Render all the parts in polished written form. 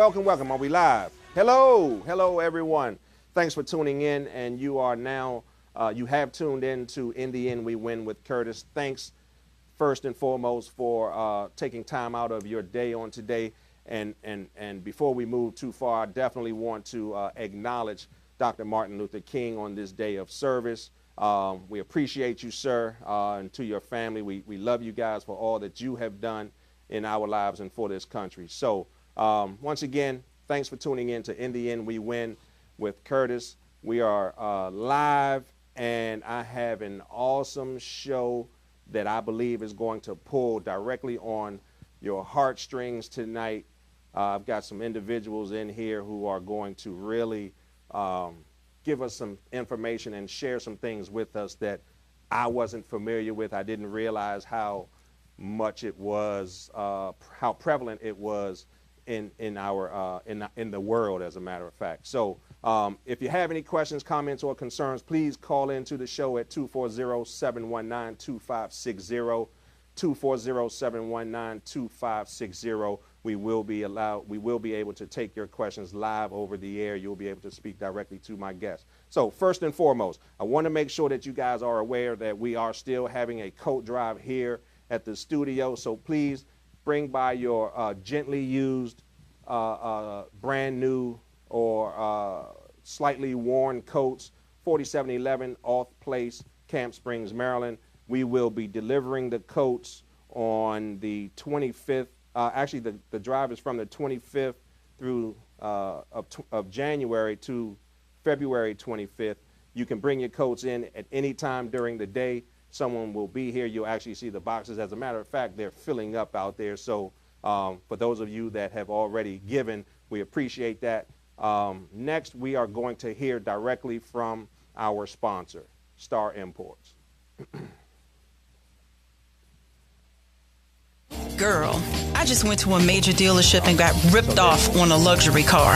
Welcome. Are we live? Hello, everyone. Thanks for tuning in, and you are now, you have tuned in to In the End We Win with Curtis. Thanks, first and foremost, for taking time out of your day on today. And before we move too far, I definitely want to acknowledge Dr. Martin Luther King on this day of service. We appreciate you, sir, and to your family. We love you guys for all that you have done in our lives and for this country. So, once again, thanks for tuning in to In the End We Win with Curtis. We are live, and I have an awesome show that I believe is going to pull directly on your heartstrings tonight. I've got some individuals in here who are going to really give us some information and share some things with us that I wasn't familiar with. I didn't realize how much it was, how prevalent it was in the world, as a matter of fact. So if you have any questions, comments, or concerns, please call into the show at 240-719-2560, 240-719-2560. We will be able to take your questions live over the air. You'll be able to speak directly to my guests. So first and foremost, I want to make sure that you guys are aware that we are still having a coat drive here at the studio. So please bring by your gently used, brand new, or slightly worn coats, 4711 Off Place, Camp Springs, Maryland. We will be delivering the coats on the 25th. Actually, the drive is from the 25th through of January to February 25th. You can bring your coats in at any time during the day. Someone will be here. You'll actually see the boxes. As a matter of fact, they're filling up out there. So for those of you that have already given, we appreciate that. Next, we are going to hear directly from our sponsor, Star Imports. Girl, I just went to a major dealership and got ripped off on a luxury car.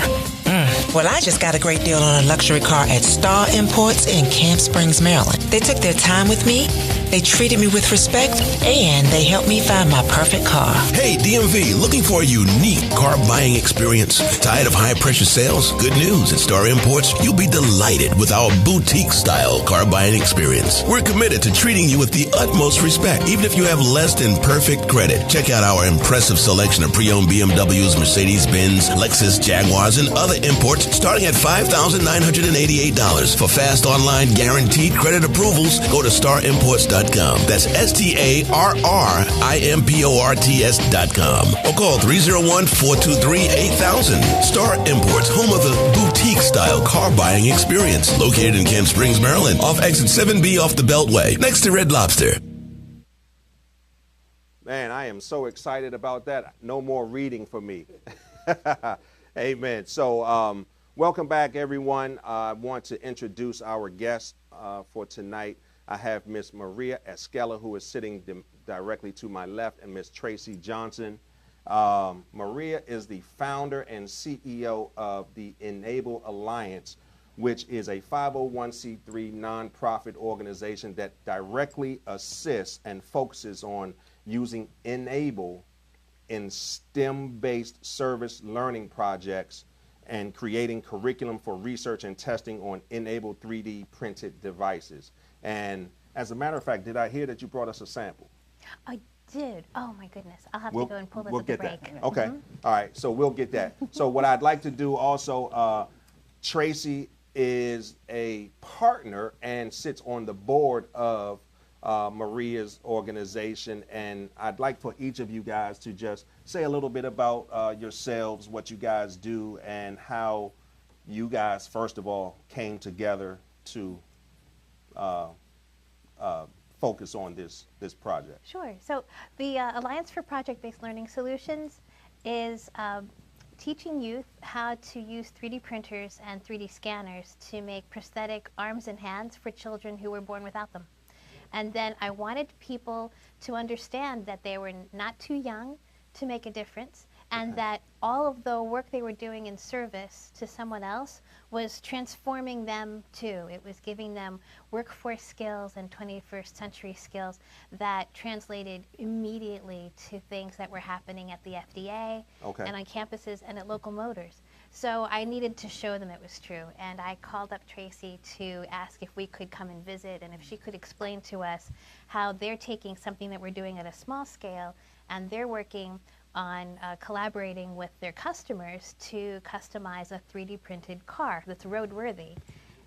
Well, I just got a great deal on a luxury car at Star Imports in Camp Springs, Maryland. They took their time with me, they treated me with respect, and they helped me find my perfect car. Hey, DMV, looking for a unique car buying experience? Tired of high-pressure sales? Good news. At Star Imports, you'll be delighted with our boutique-style car buying experience. We're committed to treating you with the utmost respect, even if you have less than perfect credit. Check out our impressive selection of pre-owned BMWs, Mercedes-Benz, Lexus, Jaguars, and other imports starting at $5,988. For fast online guaranteed credit approvals, go to starimports.com. That's STARIMPORTS.com. Or call 301-423-8000. Star Imports, home of the boutique-style car buying experience. Located in Camp Springs, Maryland, off exit 7B off the Beltway, next to Red Lobster. Man, I am so excited about that. No more reading for me. Amen. So welcome back, everyone. I want to introduce our guest for tonight. I have Miss Maria Esquela, who is sitting directly to my left, and Miss Tracy Johnson. Maria is the founder and CEO of the Enable Alliance, which is a 501c3 nonprofit organization that directly assists and focuses on using Enable in STEM-based service learning projects and creating curriculum for research and testing on Enable 3D printed devices. And as a matter of fact, did I hear that you brought us a sample? I did. Oh my goodness. I'll have to go and pull this at the get break. that. Okay. All right. So we'll get that. So what I'd like to do also, Tracy is a partner and sits on the board of Maria's organization, and I'd like for each of you guys to just say a little bit about yourselves, what you guys do, and how you guys, first of all, came together to focus on this project. Sure. So the Alliance for Project-Based Learning Solutions is teaching youth how to use 3D printers and 3D scanners to make prosthetic arms and hands for children who were born without them. And then I wanted people to understand that they were not too young to make a difference, and that all of the work they were doing in service to someone else was transforming them too. It was giving them workforce skills and 21st century skills that translated immediately to things that were happening at the FDA and on campuses and at local motors. So I needed to show them it was true, and I called up Tracy to ask if we could come and visit and if she could explain to us how they're taking something that we're doing at a small scale and they're working on collaborating with their customers to customize a 3D printed car that's roadworthy.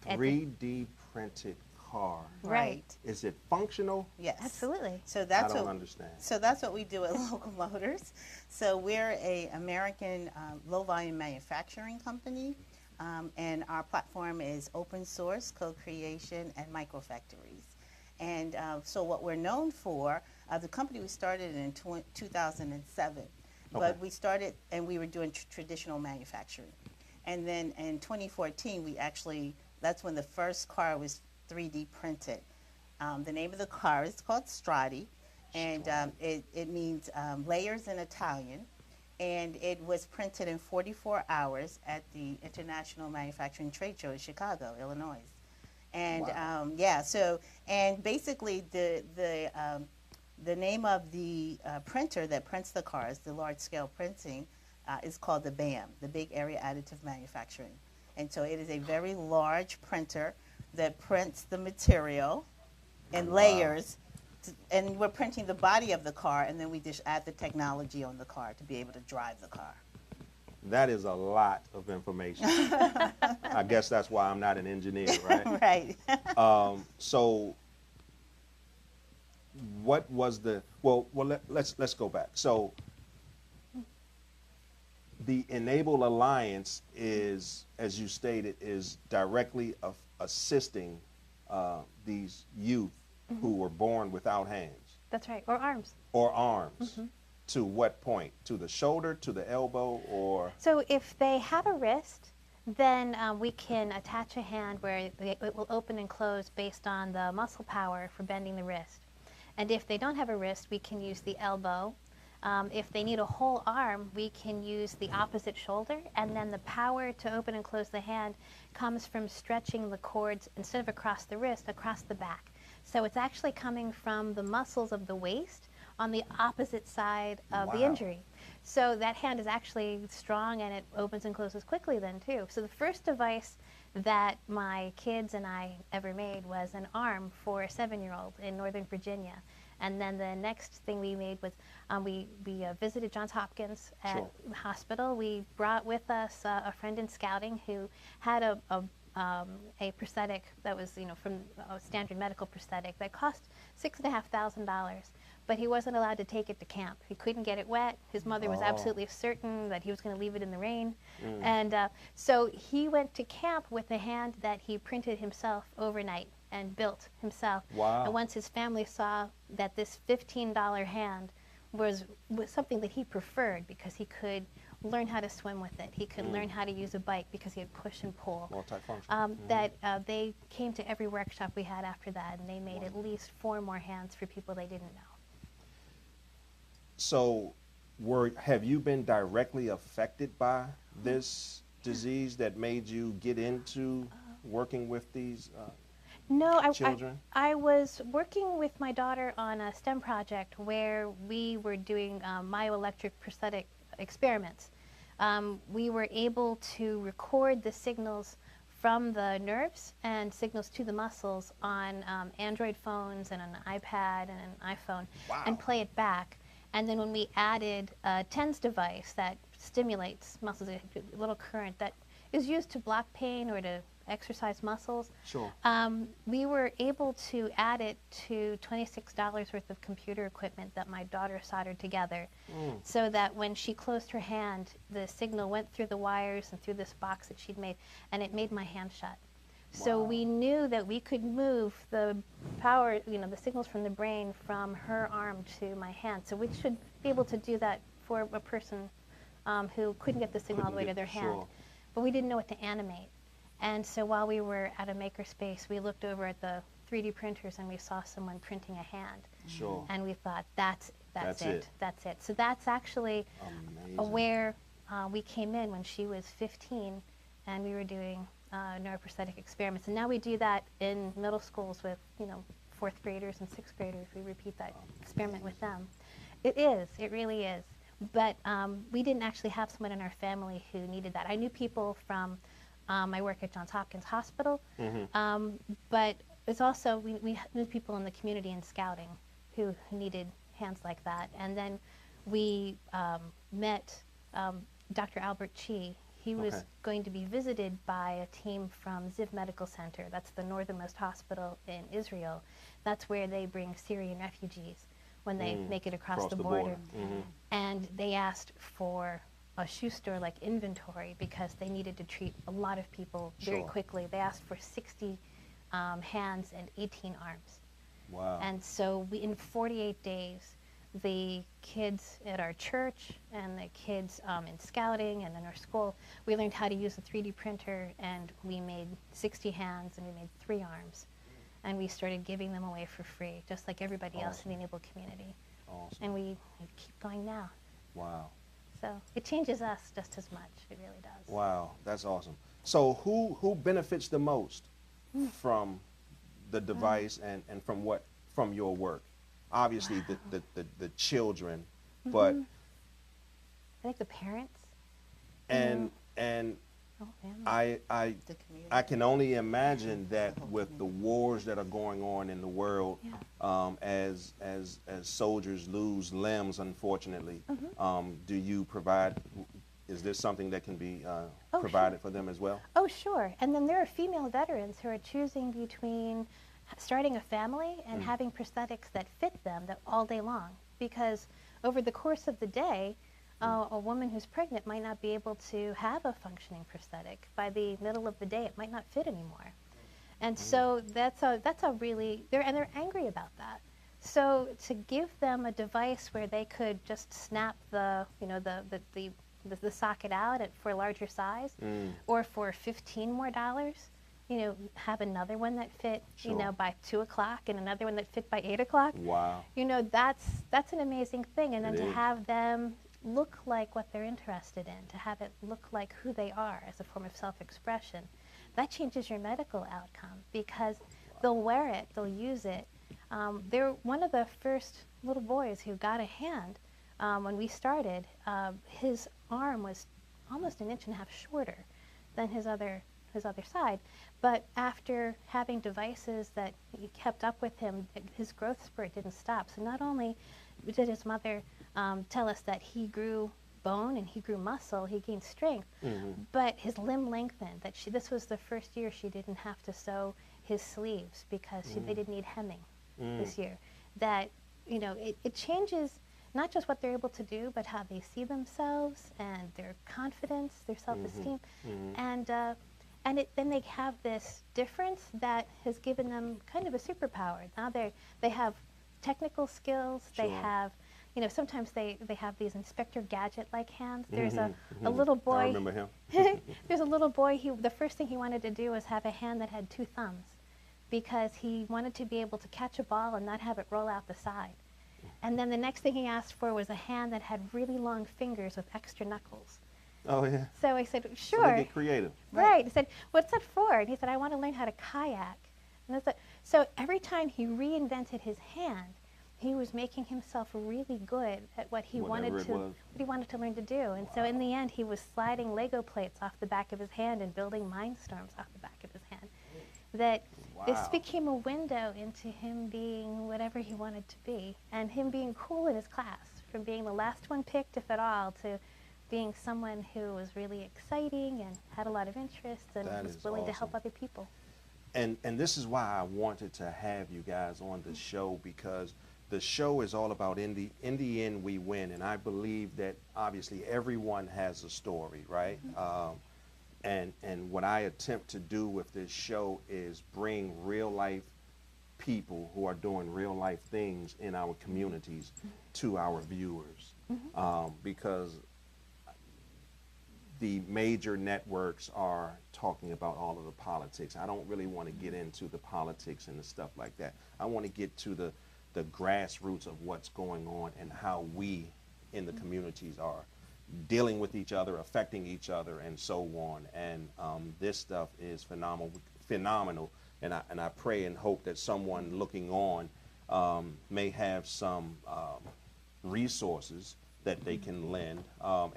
3D printed car. Right. Is it functional? Yes. Absolutely. So that's I don't understand. So that's what we do at Local Motors. So we're a American low volume manufacturing company, and our platform is open source, co-creation, and microfactories. And so what we're known for, the company we started in 2007, but we started and we were doing traditional manufacturing. And then in 2014, we actually, that's when the first car was 3D printed. The name of the car is called Strati, and it means layers in Italian. And it was printed in 44 hours at the International Manufacturing Trade Show in Chicago, Illinois. And yeah, so, and basically the name of the printer that prints the cars, the large scale printing, is called the BAM, the Big Area Additive Manufacturing. And so it is a very large printer that prints the material in layers, and we're printing the body of the car, and then we just add the technology on the car to be able to drive the car. That is a lot of information. I guess that's why I'm not an engineer, right? Right. So what was the, let's go back. So the Enable Alliance is, as you stated, is directly assisting these youth who were born without hands. That's right, or arms. Or arms. To what point? To the shoulder, to the elbow, or? So if they have a wrist, then we can attach a hand where it will open and close based on the muscle power for bending the wrist. And if they don't have a wrist, we can use the elbow. If they need a whole arm, we can use the opposite shoulder, and then the power to open and close the hand comes from stretching the cords, instead of across the wrist, across the back. So it's actually coming from the muscles of the waist on the opposite side of the injury. So that hand is actually strong, and it opens and closes quickly then too. So the first device that my kids and I ever made was an arm for a 7-year-old in Northern Virginia. And then the next thing we made was we visited Johns Hopkins at the hospital. We brought with us a friend in scouting who had a prosthetic that was, from a standard medical prosthetic that cost $6,500. But he wasn't allowed to take it to camp. He couldn't get it wet. His mother was absolutely certain that he was going to leave it in the rain. And so he went to camp with a hand that he printed himself overnight and built himself. And once his family saw that this $15 hand was something that he preferred, because he could learn how to swim with it. He could learn how to use a bike because he had push and pull. Multifunctional. They came to every workshop we had after that, and they made at least 4 more hands for people they didn't know. So, have you been directly affected by this disease that made you get into working with these No, children? I was working with my daughter on a STEM project where we were doing myoelectric prosthetic experiments. We were able to record the signals from the nerves and signals to the muscles on Android phones and an iPad and an iPhone and play it back. And then when we added a TENS device that stimulates muscles, a little current that is used to block pain or to exercise muscles, Sure. we were able to add it to $26 worth of computer equipment that my daughter soldered together, so that when she closed her hand, the signal went through the wires and through this box that she'd made, and it made my hand shut. So we knew that we could move the power, the signals from the brain from her arm to my hand. So we should be able to do that for a person who couldn't get the signal all the way to their hand. Sure. But we didn't know what to animate. And so while we were at a makerspace, we looked over at the 3D printers and we saw someone printing a hand. Sure. And we thought, that's That's it. it. That's it. So that's actually Amazing. where we came in when she was 15, and we were doing neuroprosthetic experiments. And now we do that in middle schools with, 4th graders and 6th graders. We repeat that experiment with them. It really is. But we didn't actually have someone in our family who needed that. I knew people from my work at Johns Hopkins Hospital, but it's also, we knew people in the community in scouting who needed hands like that. And then we met Dr. Albert Chi. He was going to be visited by a team from Ziv Medical Center. That's the northernmost hospital in Israel. That's where they bring Syrian refugees when they make it across the border. And they asked for a shoe store like inventory because they needed to treat a lot of people very quickly. They asked for 60 hands and 18 arms. Wow. And so in 48 days, the kids at our church and the kids in scouting and in our school, we learned how to use a 3D printer, and we made 60 hands and we made 3 arms. And we started giving them away for free, just like everybody else in the enabled community. Awesome. And we keep going now. Wow. So it changes us just as much. It really does. Wow, that's awesome. So who benefits the most from the device and from your work? Obviously the children, but I think the parents. and Oh, family. The community. I can only imagine that with the wars that are going on in the world, as soldiers lose limbs, unfortunately, do you provide? Is this something that can be provided for them as well? Oh, sure. And then there are female veterans who are choosing between starting a family and having prosthetics that fit them all day long. Because over the course of the day, a woman who's pregnant might not be able to have a functioning prosthetic. By the middle of the day, it might not fit anymore. And so that's a really, they're angry about that. So to give them a device where they could just snap the socket out for a larger size, or for $15 more, have another one that fit, by 2 o'clock, and another one that fit by 8 o'clock. Wow. That's an amazing thing. And then It to is. have them look like what they're interested in, to have it look like who they are as a form of self-expression, that changes your medical outcome, because they'll wear it, they'll use it. They're one of the first little boys who got a hand when we started. His arm was almost 1.5 inches shorter than his other side, but after having devices that kept up with him, his growth spurt didn't stop. So not only did his mother tell us that he grew bone and he grew muscle, he gained strength, but his limb lengthened. This was the first year she didn't have to sew his sleeves because they didn't need hemming this year. That it changes not just what they're able to do, but how they see themselves and their confidence, their self-esteem, and then they have this difference that has given them kind of a superpower. Now they have technical skills, they have sometimes they have these Inspector Gadget-like hands. There's a little boy. I remember him. There's a little boy, the first thing he wanted to do was have a hand that had 2 thumbs because he wanted to be able to catch a ball and not have it roll out the side. And then the next thing he asked for was a hand that had really long fingers with extra knuckles. Oh, yeah. So I said, sure. So they get creative. Right. I said, what's that for? And he said, I want to learn how to kayak. And I said, so every time he reinvented his hand, he was making himself really good at what he wanted to learn to do. And so in the end, he was sliding Lego plates off the back of his hand and building Mindstorms off the back of his hand. That this became a window into him being whatever he wanted to be, and him being cool in his class, from being the last one picked, if at all, to being someone who was really exciting and had a lot of interests and was willing to help other people. And this is why I wanted to have you guys on the show, because the show is all about in the end we win, and I believe that obviously everyone has a story, right? And what I attempt to do with this show is bring real life people who are doing real life things in our communities to our viewers, because the major networks are talking about all of the politics. I don't really want to get into the politics and the stuff like that. I want to get to the grassroots of what's going on and how we in the communities are dealing with each other, affecting each other, and so on. And this stuff is phenomenal. And I pray and hope that someone looking on may have some resources that they can lend.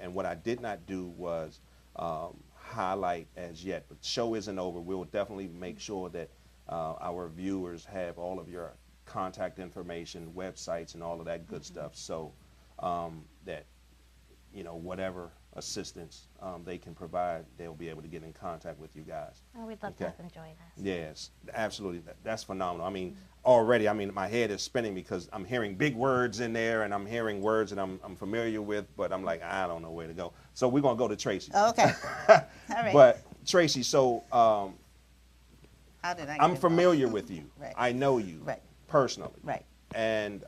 And what I did not do was highlight as yet, but the show isn't over. We'll definitely make sure that our viewers have all of your contact information, websites, and all of that good stuff, so that whatever assistance they can provide, they'll be able to get in contact with you guys. Oh, we'd love to have them join us. Yes, absolutely. That's phenomenal. I mean, already, my head is spinning because I'm hearing big words in there, and I'm hearing words that I'm familiar with, but I'm like, I don't know where to go. So we're going to go to Tracy. Oh, okay. All right. But, Tracy, so how did I get I'm familiar with you. Right. I know you personally. Right. And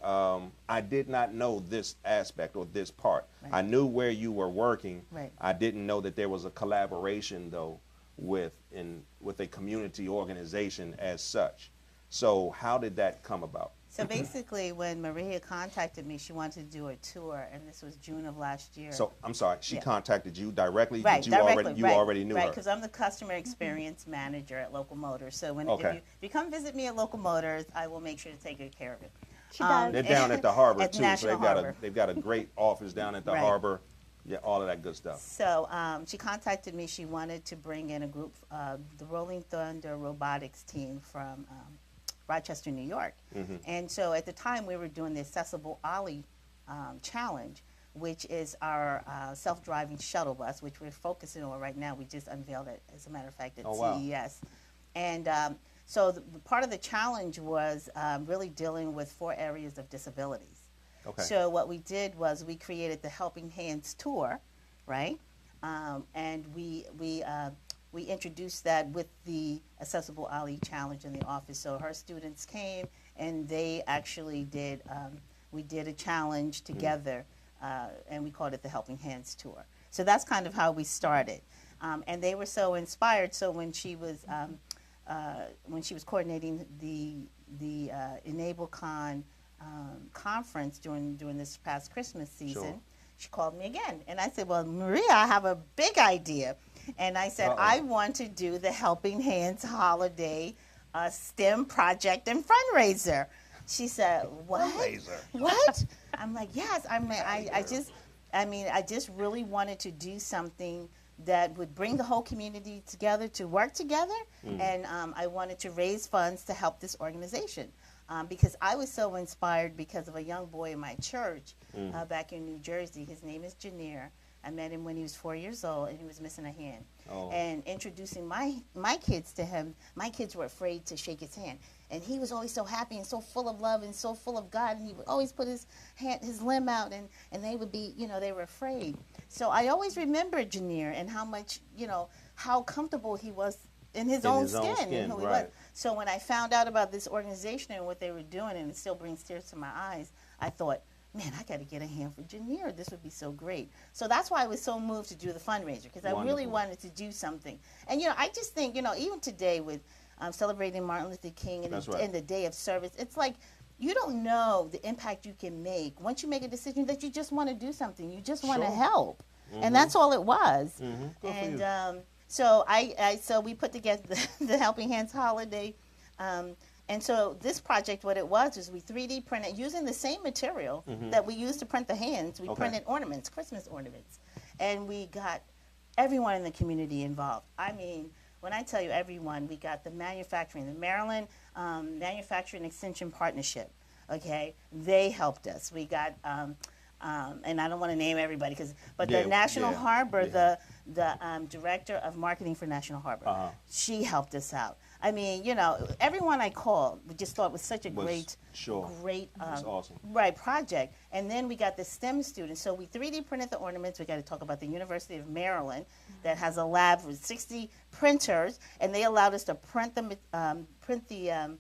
I did not know this aspect or this part. Right. I knew where you were working. Right. I didn't know that there was a collaboration, though, with a community organization as such. So how did that come about? So basically, when Maria contacted me, she wanted to do a tour, and this was June of last year. So I'm sorry, she contacted you directly? Right, Did you directly. You already knew her? Right, because I'm the customer experience manager at Local Motors. So if you come visit me at Local Motors, I will make sure to take good care of it. She does. They're down at the harbor at too. National So they've got a great office down at the harbor. Yeah, all of that good stuff. So she contacted me. She wanted to bring in a group, the Rolling Thunder Robotics team from Rochester, New York. And so at the time we were doing the Accessible Ollie Challenge, which is our self-driving shuttle bus, which we're focusing on right now. We just unveiled it, as a matter of fact, at CES. And so the part of the challenge was really dealing with 4 areas of disabilities. Okay. So what we did was we created the Helping Hands Tour, right? And we introduced that with the Accessible Ollie Challenge in the office. So her students came, and they actually did, we did a challenge together, and we called it the Helping Hands Tour. So that's kind of how we started. And they were so inspired. So when she was coordinating the EnableCon conference during this past Christmas season, she called me again. And I said, well, Maria, I have a big idea. And I said, I want to do the Helping Hands Holiday STEM project and fundraiser. She said, what? Fundraiser. What? I'm like, yes. I just really wanted to do something that would bring the whole community together to work together. And I wanted to raise funds to help this organization. Because I was so inspired because of a young boy in my church back in New Jersey. His name is Janeer. I met him when he was 4 years old, and he was missing a hand. And introducing my kids to him, my kids were afraid to shake his hand. And he was always so happy and so full of love and so full of God, and he would always put his limb out, and they would be, they were afraid. So I always remembered Janeer and how much, how comfortable he was in his own skin and who he was. So when I found out about this organization and what they were doing, and it still brings tears to my eyes, I thought, man, I got to get a hand for Janira. This would be so great. So that's why I was so moved to do the fundraiser, because I really wanted to do something. And, I just think, even today with celebrating Martin Luther King and the Day of Service, it's like you don't know the impact you can make once you make a decision that you just want to do something. You just want to help. And that's all it was. And so we put together the Helping Hands Holiday. And so this project, what it was, is we 3D printed using the same material that we used to print the hands. We printed ornaments, Christmas ornaments. And we got everyone in the community involved. I mean, when I tell you everyone, we got the Maryland Manufacturing Extension Partnership, okay? They helped us. We got, and I don't want to name everybody, but the National Harbor, the Director of Marketing for National Harbor, she helped us out. I mean, everyone I called, we just thought it was such a great awesome. Right, project. And then we got the STEM students. So we 3D printed the ornaments. We got to talk about the University of Maryland that has a lab with 60 printers, and they allowed us to print the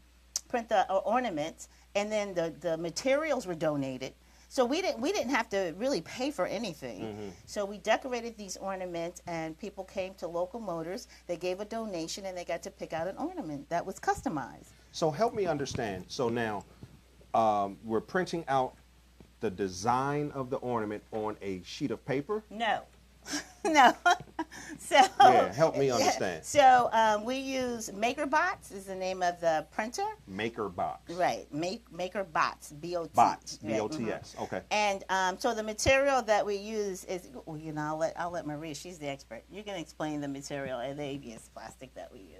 ornaments, and then the materials were donated. So we didn't have to really pay for anything. So we decorated these ornaments, and people came to Local Motors. They gave a donation, and they got to pick out an ornament that was customized. So help me understand. So now we're printing out the design of the ornament on a sheet of paper? No. No. So help me understand. So we use MakerBots is the name of the printer. MakerBots. Right. MakerBots. B-O-T. Bots. Right. B-O-T-S. Okay. And so the material that we use is, I'll let Maria. She's the expert. You can explain the material and the ABS plastic that we use.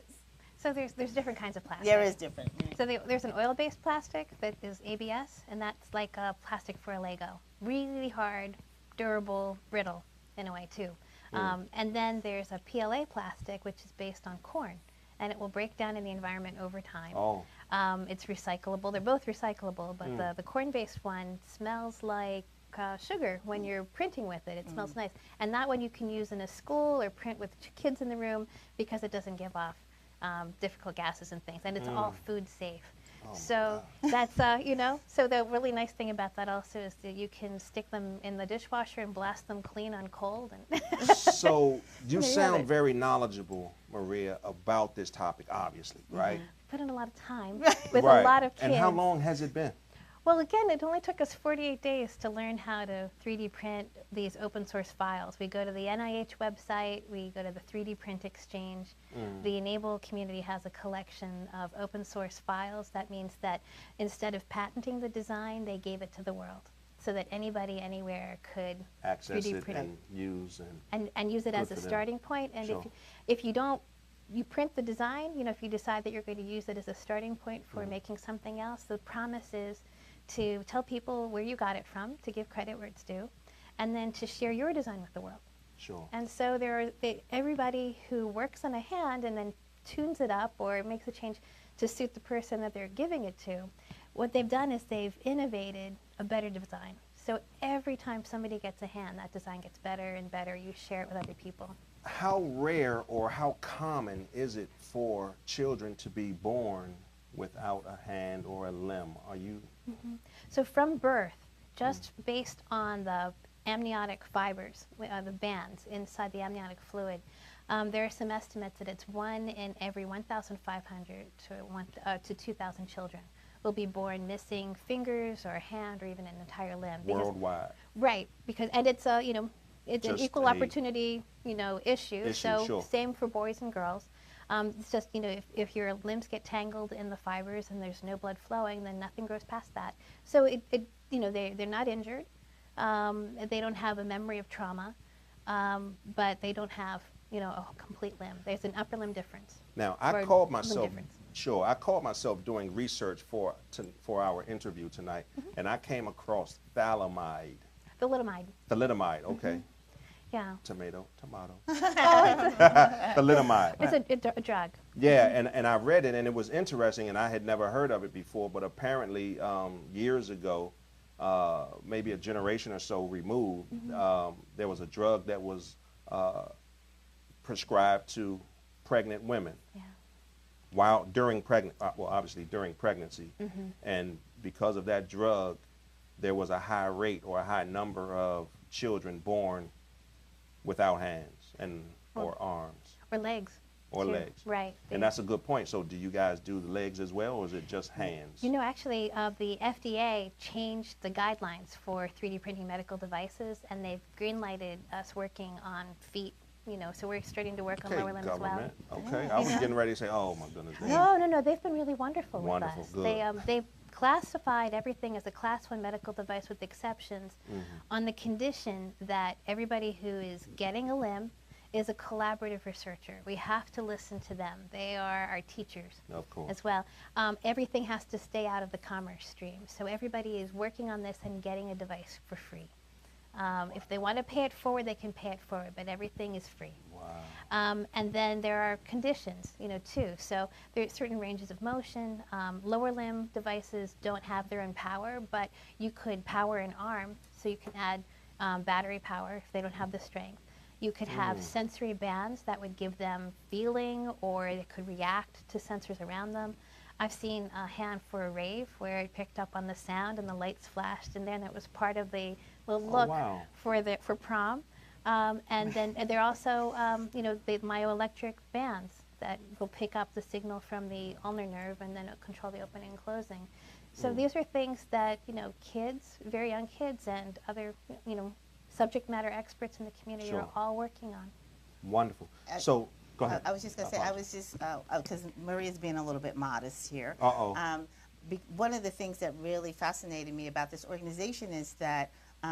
So there's different kinds of plastic. There is different. So there's an oil-based plastic that is ABS, and that's like a plastic for a Lego. Really hard, durable, brittle in a way too. And then there's a PLA plastic, which is based on corn, and it will break down in the environment over time. Oh. It's recyclable. They're both recyclable, but the corn-based one smells like sugar when you're printing with it. It smells nice. And that one you can use in a school or print with kids in the room because it doesn't give off difficult gases and things, and it's all food safe. So that's, so the really nice thing about that also is that you can stick them in the dishwasher and blast them clean on cold. And So you sound very knowledgeable, Maria, about this topic, obviously, right? Put in a lot of time with a lot of kids. And how long has it been? Well, again, it only took us 48 days to learn how to 3D print these open source files. We go to the NIH website, we go to the 3D Print Exchange. The Enable community has a collection of open source files. That means that instead of patenting the design, they gave it to the world so that anybody, anywhere could access 3D it print and use and use it as a starting point. And if you don't, you print the design, if you decide that you're going to use it as a starting point for making something else, the promise is to tell people where you got it from, to give credit where it's due, and then to share your design with the world. Sure. And so everybody who works on a hand and then tunes it up or makes a change to suit the person that they're giving it to, what they've done is they've innovated a better design. So every time somebody gets a hand, that design gets better and better. You share it with other people. How rare or how common is it for children to be born without a hand or a limb? Are you? So from birth, just based on the amniotic fibers, the bands inside the amniotic fluid, there are some estimates that it's 1 in every 1,500 to 2,000 children will be born missing fingers or a hand or even an entire limb. Worldwide. Right, and it's it's an Just equal opportunity issue. So sure. Same for boys and girls. It's just, if your limbs get tangled in the fibers and there's no blood flowing, then nothing grows past that. So they're not injured. They don't have a memory of trauma, but they don't have, a complete limb. There's an upper limb difference. Now, I called myself doing research for our interview tonight, and I came across thalidomide. Thalidomide, okay. Yeah. Tomato. Thalidomide. It's a drug. Yeah, and I read it, and it was interesting, and I had never heard of it before, but apparently years ago, maybe a generation or so removed, there was a drug that was prescribed to pregnant women. Yeah. During pregnancy, and because of that drug, there was a high rate or a high number of children born without hands and or arms Or legs. or too. legs. Right. And that's a good point. So do you guys do the legs as well, or is it just hands? You know, actually, the FDA changed the guidelines for 3D printing medical devices, and they've green-lighted us working on feet. You know, so we're starting to work on Okay, lower limbs as well. government. Okay, I was getting ready to say, oh my goodness. No, they've been really wonderful, Wonderful, with us. good. They've classified everything as a Class 1 medical device with exceptions on the condition that everybody who is getting a limb is a collaborative researcher. We have to listen to them. They are our teachers Of course. as well. Everything has to stay out of the commerce stream. So everybody is working on this and getting a device for free. If they want to pay it forward, they can pay it forward, but everything is free. Wow. And then there are conditions, you know, too. So there are certain ranges of motion. Lower limb devices don't have their own power, but you could power an arm, so you can add battery power if they don't have the strength. You could have sensory bands that would give them feeling, or they could react to sensors around them. I've seen a hand for a rave where it picked up on the sound and the lights flashed, and then it was part of the look wow. for prom. And then there are also, you know, the myoelectric bands that will pick up the signal from the ulnar nerve and then it'll control the opening and closing. So these are things that, you know, kids, very young kids, and other, you know, subject matter experts in the community Sure. are all working on. Wonderful. So, go ahead. I was just going to say, I was just, because Maria's being a little bit modest here. Uh-oh. One of the things that really fascinated me about this organization is that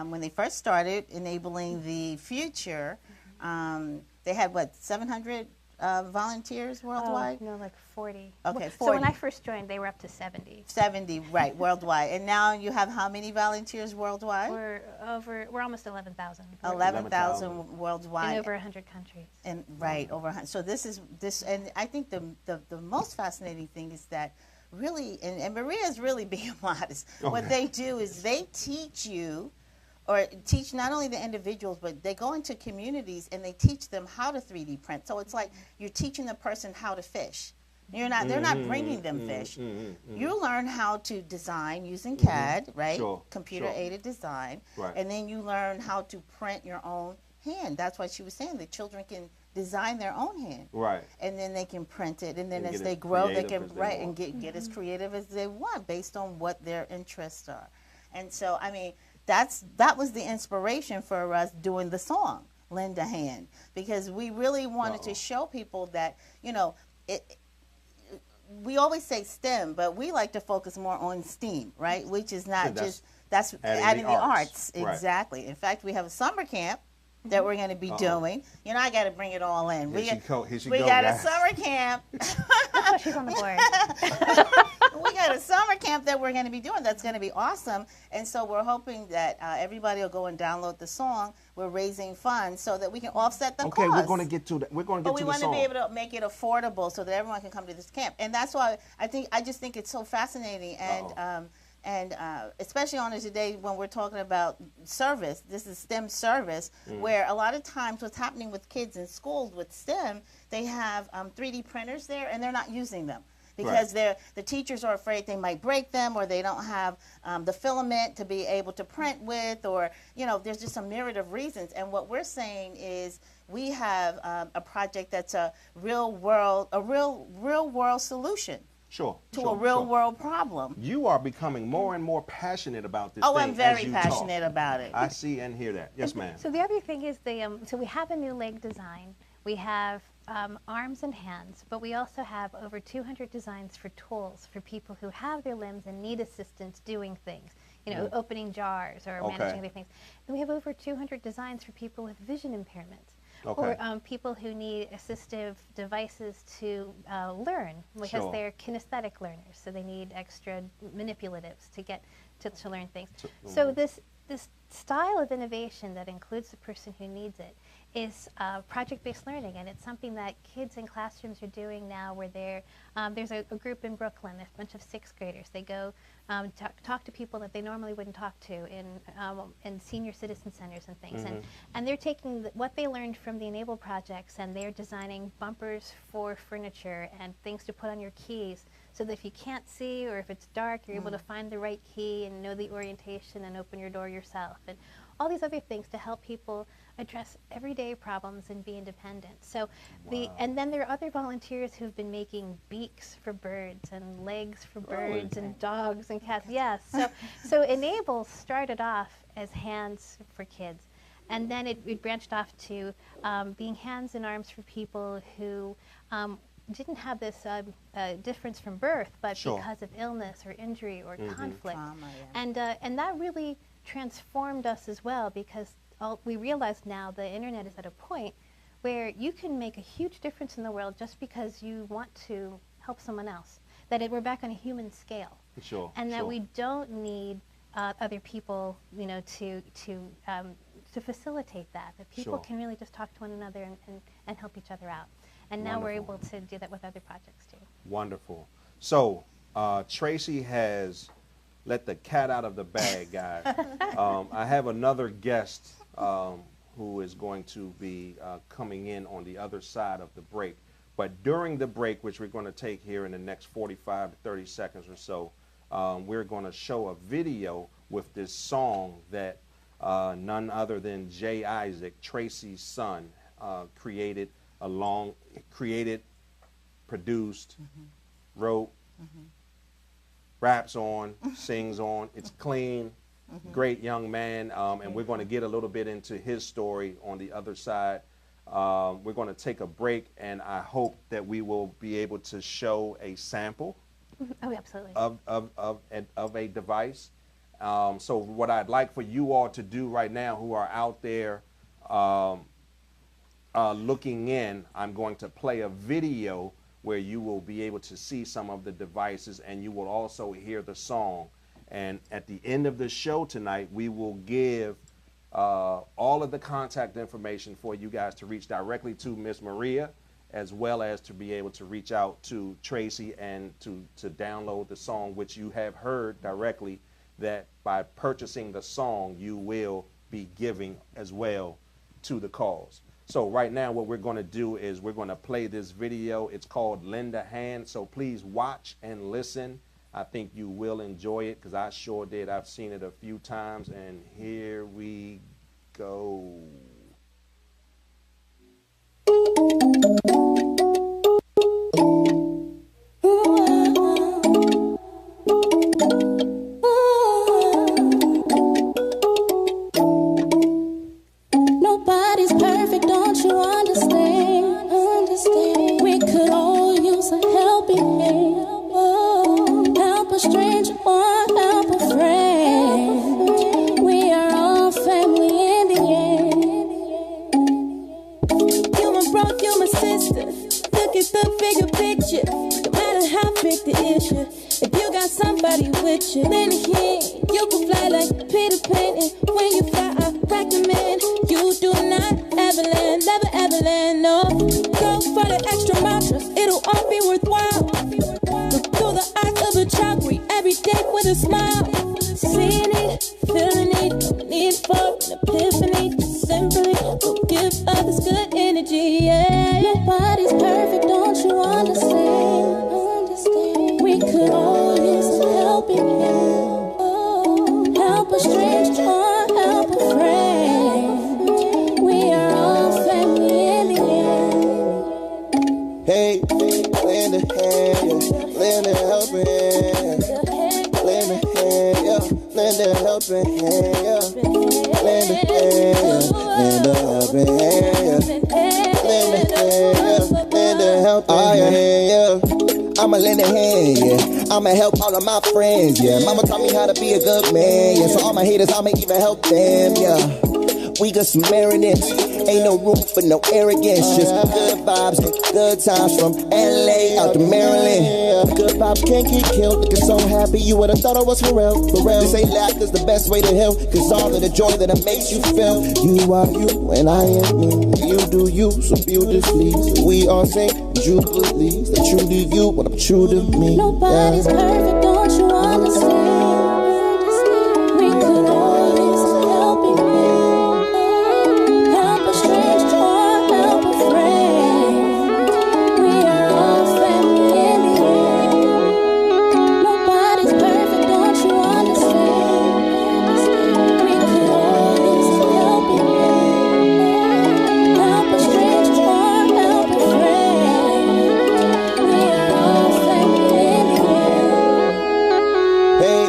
when they first started enabling the future, they had, what, 700 volunteers worldwide? Oh, no, like 40. Okay, So when 40. I first joined, they were up to 70. 70, right, worldwide. And now you have how many volunteers worldwide? We're almost 11,000. 11,000 worldwide. In over 100 countries. And right, over 100. So and I think the most fascinating thing is that really, and Maria's really being modest. Okay. What they do is they teach you, or teach not only the individuals, but they go into communities and they teach them how to 3D print. So it's like you're teaching the person how to fish. They're not bringing them fish. You learn how to design using CAD, right? Sure, Computer-aided design. Right. And then you learn how to print your own hand. That's why she was saying the children can design their own hand. Right. And then they can print it. And then And as get they as grow, they creative can as they write and want. get as creative as they want based on what their interests are. And so, I mean, that was the inspiration for us doing the song, Lend a Hand, because we really wanted to show people that, you know, we always say STEM, but we like to focus more on STEAM, right? Which is not that's adding the arts. Right. Exactly. In fact, we have a summer camp that we're going to be doing. You know, I got to bring it all in. Here she We go, got a guys. summer camp. Oh, she's on the board. We got a summer camp that we're going to be doing. That's going to be awesome. And so we're hoping that everybody will go and download the song. We're raising funds so that we can offset the Okay, cost. we're going to get to that. We're going to But get we to the want song. to be able to make it affordable so that everyone can come to this camp. And that's why I just think it's so fascinating. And especially on today when we're talking about service, this is STEM service, where a lot of times what's happening with kids in schools with STEM, they have 3D printers there and they're not using them. Because the teachers are afraid they might break them, or they don't have the filament to be able to print with, or, you know, there's just a myriad of reasons. And what we're saying is we have a project that's a real world solution to a real world problem. You are becoming more and more passionate about this Oh, thing I'm very as you passionate talk. about it. I see and hear that. Yes, ma'am. So the other thing is so we have a new leg design. We have arms and hands, but we also have over 200 designs for tools for people who have their limbs and need assistance doing things, you know, opening jars or managing other things. And we have over 200 designs for people with vision impairments. Okay. Or people who need assistive devices to learn, because Sure. they're kinesthetic learners, so they need extra manipulatives to get to learn things. So this style of innovation that includes the person who needs it is project-based learning, and it's something that kids in classrooms are doing now where there's a group in Brooklyn, a bunch of 6th graders. They go talk to people that they normally wouldn't talk to in senior citizen centers and things. And they're taking what they learned from the Enable projects, and they're designing bumpers for furniture and things to put on your keys so that if you can't see or if it's dark, you're able to find the right key and know the orientation and open your door yourself. And all these other things to help people address everyday problems and be independent. So and then there are other volunteers who've been making beaks for birds and legs for birds and dogs and cats. Yes. So Enable started off as hands for kids. And then it branched off to being hands and arms for people who didn't have this difference from birth, but because of illness or injury or conflict. Trauma, and that really transformed us as well, because we realize now the internet is at a point where you can make a huge difference in the world just because you want to help someone else. That we're back on a human scale. And that we don't need other people, to facilitate that. That people can really just talk to one another and help each other out. And now we're able to do that with other projects too. Wonderful. So Tracy has let the cat out of the bag, guys. I have another guest who is going to be coming in on the other side of the break. But during the break, which we're going to take here in the next 45 to 30 seconds or so, we're going to show a video with this song that none other than Jay Isaac, Tracy's son, created, produced, wrote, raps on, sings on. It's clean, great young man, and we're going to get a little bit into his story on the other side. We're going to take a break, and I hope that we will be able to show a sample of a device. So what I'd like for you all to do right now who are out there looking in, I'm going to play a video where you will be able to see some of the devices, and you will also hear the song. And at the end of the show tonight, we will give all of the contact information for you guys to reach directly to Miss Maria, as well as to be able to reach out to Tracy and to download the song, which you have heard directly that by purchasing the song, you will be giving as well to the cause. So right now what we're going to do is we're going to play this video. It's called Lend a Hand. So please watch and listen. I think you will enjoy it because I sure did. I've seen it a few times, and here we go. Nobody's perfect, don't you understand? We could all use a helping hand. Help a stranger or help a friend. We are all family in the end. You my bro, you my sister. Look at the bigger picture. No matter how big the issue, if you got somebody with you, lend a hand. You can fly like Peter Pan, and when you fly, I recommend you do not ever land, never ever land, no. Go for the extra mile, trust it'll all be worthwhile. Look through the eyes of a child, greet every day with a smile. Seeing it, feeling it, no need for an epiphany. Just simply go give others good energy, yeah. Nobody's perfect, don't you understand? We could all use a helping hand. Help a stranger or help a friend. We are all family in the end. Hey, lend a hand, yeah. Lend a helping hand. Lend a hand, yeah. Lend a helping hand, yeah. Lend a hand, yeah. Lend a helping hand, yeah. Lend a hand, yeah. Lend a helping hand, yeah. I'ma lend a hand, yeah. I'ma help all of my friends, yeah. Mama taught me how to be a good man, yeah. So all my haters, I'ma even help them, yeah. We good Samaritans, Ain't no room for no arrogance, just good vibes and good times from LA out to Maryland. Good vibes can't get killed. Looking so happy, you would've thought I was for real, for real. They say laughter's the best way to heal, cause all of the joy that it makes you feel. You are you and I am me. You do you so beautifully. So we all sing jubilees. That true to you when I'm true to me. Nobody's perfect, don't you understand? We could always help each other. Help a stranger or help a friend. We are all family in the end. Nobody's perfect, don't you understand? We could always help each other. Help a stranger or help a friend. We are all family in the end. Hey,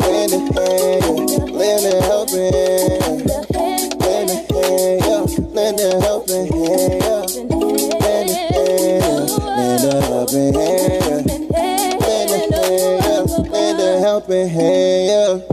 lend a hand, lend a helping hand. Lend a hand, lend a helping hand. Lend a hand, lend a helping hand. Lend a hand, lend a helping hand.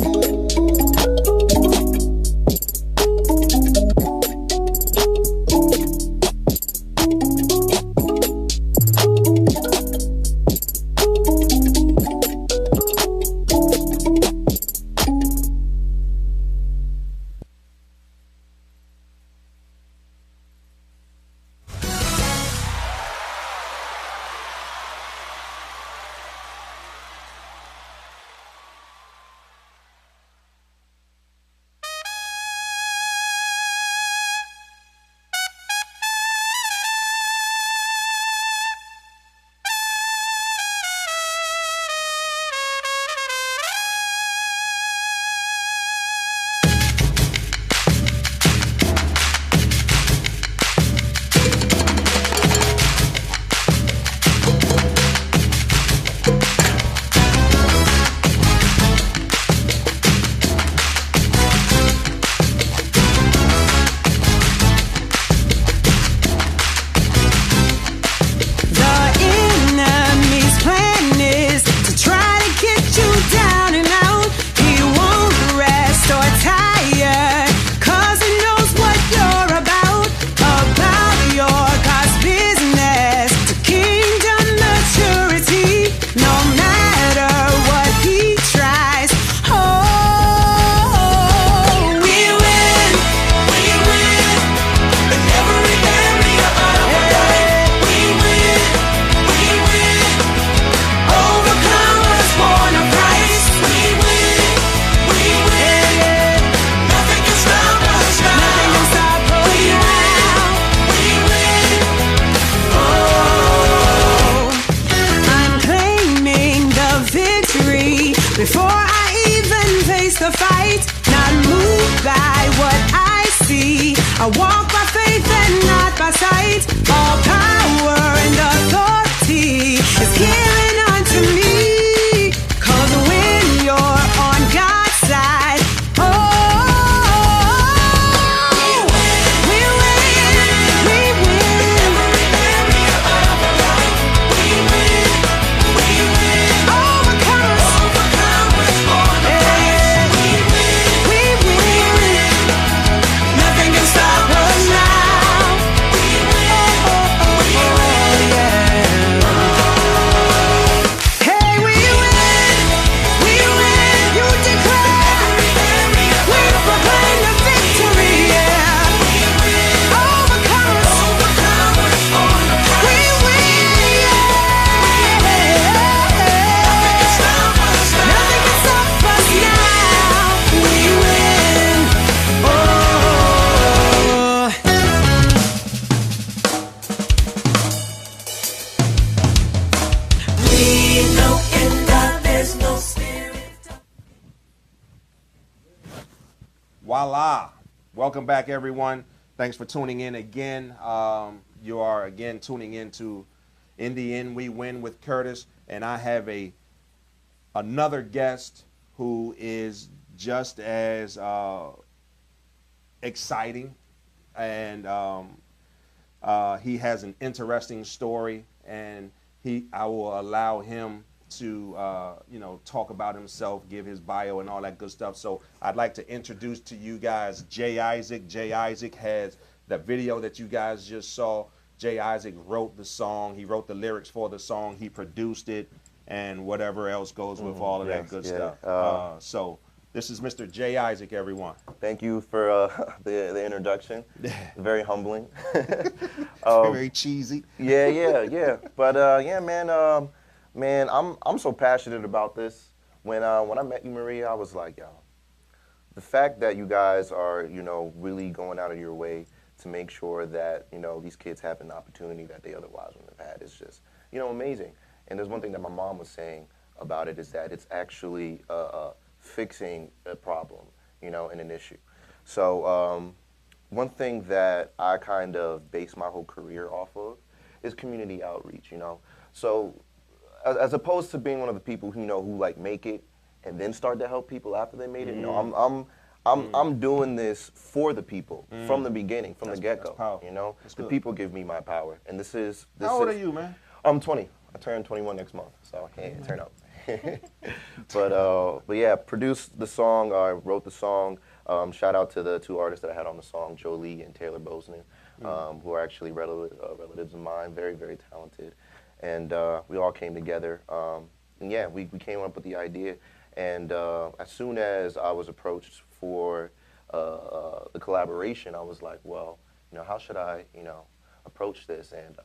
Before I even face the fight, not moved by what I see. I walk by faith and not by sight. All power and authority is given unto me. 'Cause when you're on God's side, oh, we win, we win. Voila. Welcome back, everyone. Thanks for tuning in again. You are again tuning in to In the End We Win with Curtis, and I have another guest who is just as exciting, and he has an interesting story, and I will allow him to talk about himself, give his bio and all that good stuff. So I'd like to introduce to you guys Jay Isaac. Jay Isaac has that video that you guys just saw, Jay Isaac wrote the song. He wrote the lyrics for the song. He produced it, and whatever else goes with all of that good stuff. So this is Mr. Jay Isaac, everyone. Thank you for the introduction. Very humbling. Very cheesy. Yeah. But yeah, man, I'm so passionate about this. When I met you, Maria, I was like, yo, the fact that you guys are, really going out of your way to make sure that, these kids have an opportunity that they otherwise wouldn't have had is just, amazing. And there's one thing that my mom was saying about it is that it's actually fixing a problem, and an issue. So one thing that I kind of base my whole career off of is community outreach, So as opposed to being one of the people who like make it and then start to help people after they made it, I'm doing this for the people from the beginning, from the get-go. The people give me my power, and this is. How old are you, man? I'm 20. I turn 21 next month, so I can't turn up. But yeah, produced the song. I wrote the song. Shout out to the two artists that I had on the song, Jolie and Taylor Bosnan, who are actually relatives of mine. Very, very talented. And we all came together. And yeah, we came up with the idea. And as soon as I was approached for the collaboration, I was like, well, how should I, approach this? And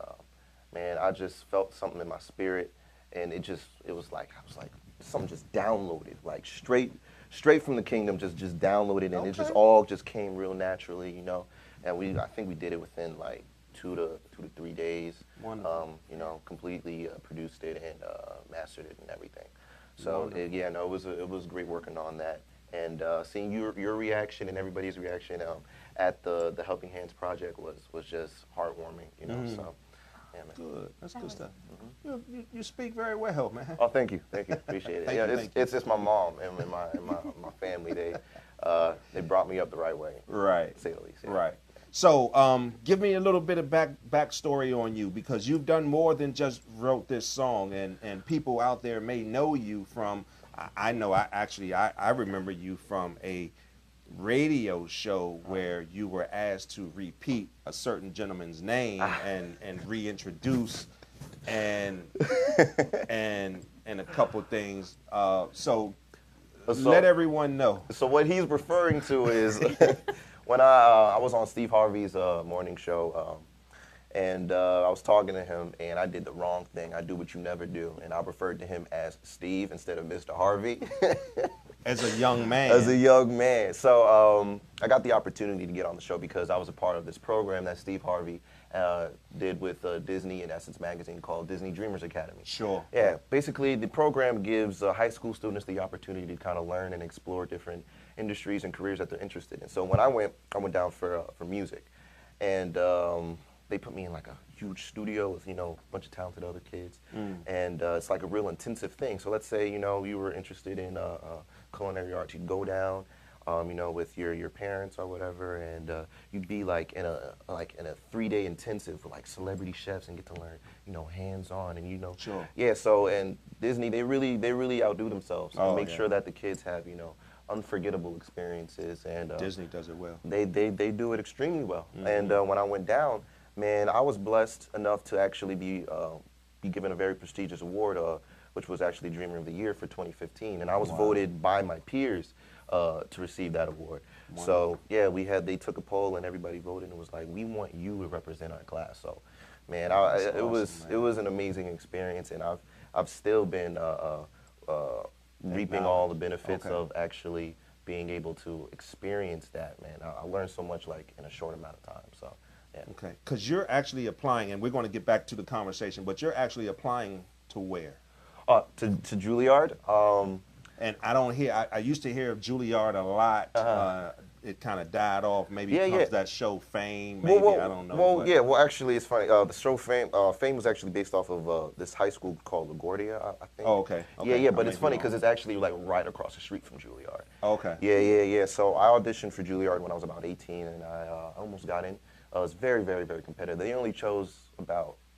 man, I just felt something in my spirit, and it was like, I was like, something just downloaded, like straight from the kingdom, just downloaded, and it just all just came real naturally, And I think we did it within like 2 to 3 days. Completely produced it and mastered it and everything. So it was great working on that, and seeing your reaction and everybody's reaction at the Helping Hands project was just heartwarming, So yeah, man. Good, that's good stuff. You speak very well, man. Oh, thank you, appreciate it. It's just my mom and my family. They brought me up the right way, right? To say the least. Yeah. Right. So, give me a little bit of backstory on you, because you've done more than just wrote this song, and people out there may know you from. I remember you from a radio show where you were asked to repeat a certain gentleman's name and reintroduce and a couple things. So let everyone know. So what he's referring to is. When I was on Steve Harvey's morning show, and I was talking to him, and I did the wrong thing. I do what you never do, and I referred to him as Steve instead of Mr. Harvey. As a young man. As a young man. So I got the opportunity to get on the show because I was a part of this program that Steve Harvey did with Disney and Essence Magazine called Disney Dreamers Academy. Sure. Yeah, basically the program gives high school students the opportunity to kind of learn and explore different industries and careers that they're interested in. So when I went down for music, and they put me in like a huge studio with a bunch of talented other kids, and it's like a real intensive thing. So let's say you were interested in culinary arts, you'd go down, with your parents or whatever, and you'd be like in a 3-day intensive for like celebrity chefs and get to learn hands-on and Sure. Yeah. So and Disney they really outdo themselves to make sure that the kids have unforgettable experiences, and Disney does it well. They do it extremely well. And when I went down, man, I was blessed enough to actually be given a very prestigious award, which was actually Dreamer of the Year for 2015, and I was voted by my peers to receive that award. Wow. So yeah, they took a poll and everybody voted, and it was like, we want you to represent our class. So man, it was an amazing experience, and I've still been reaping all the benefits of actually being able to experience that, man. I learned so much like in a short amount of time. So yeah. Okay, because you're actually applying, and we're going to get back to the conversation, but you're actually applying to where? To Juilliard. And I used to hear of Juilliard a lot. It kind of died off, maybe because of that show Fame, maybe, I don't know. Well, actually, it's funny. The show Fame was actually based off of this high school called LaGuardia, I think. Oh, okay. Yeah, but it's funny because it's actually like right across the street from Juilliard. Okay. Yeah. So I auditioned for Juilliard when I was about 18, and I almost got in. It was very, very, very competitive. They only chose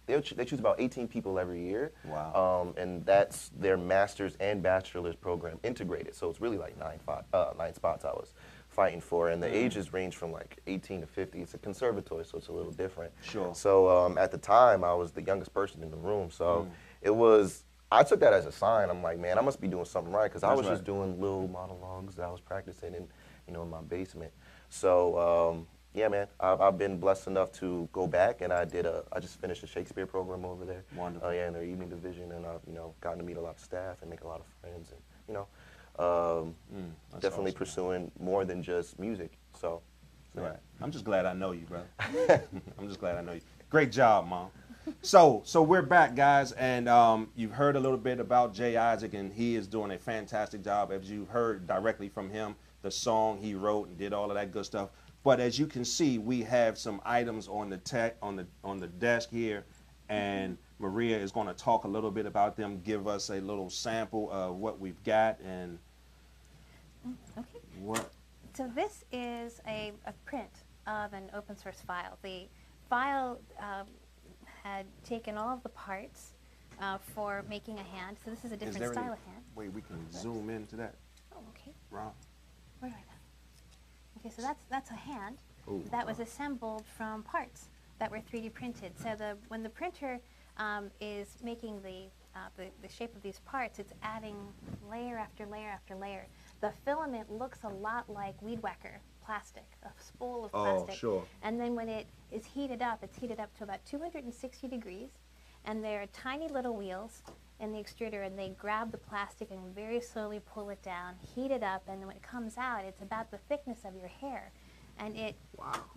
they choose about 18 people every year. Wow. And that's their master's and bachelor's program integrated. So it's really like 9 spots I was fighting for, and the ages range from like 18 to 50. It's a conservatory, so it's a little different. Sure. So at the time, I was the youngest person in the room, so it was, I took that as a sign. I'm like, man, I must be doing something right, because I was just doing little monologues that I was practicing in, you know, in my basement. So yeah, man, I've been blessed enough to go back, and I just finished a Shakespeare program over there. Wonderful. Yeah, in their evening division, and I've, you know, gotten to meet a lot of staff and make a lot of friends, and, you know, definitely awesome. pursuing more than just music. So, yeah. Right. I'm just glad I know you, brother. I'm just glad I know you. Great job, Mom. So we're back, guys, and you've heard a little bit about Jay Isaac, and he is doing a fantastic job, as you've heard directly from him, the song he wrote and did all of that good stuff. But as you can see, we have some items on the desk here, and Maria is going to talk a little bit about them, give us a little sample of what we've got and Okay. what. So this is a print of an open source file. The file had taken all of the parts for making a hand. So this is a different style of hand. Wait, we can zoom into that. Oh, okay. Ron. Where do I go? Okay, so that's a hand Ooh, that was assembled from parts that were 3D printed. So when the printer is making the shape of these parts, it's adding layer after layer after layer. The filament looks a lot like weed whacker plastic, a spool of plastic. Oh, sure. And then when it is heated up, it's heated up to about 260 degrees, and there are tiny little wheels in the extruder, and they grab the plastic and very slowly pull it down, heat it up, and when it comes out, it's about the thickness of your hair. And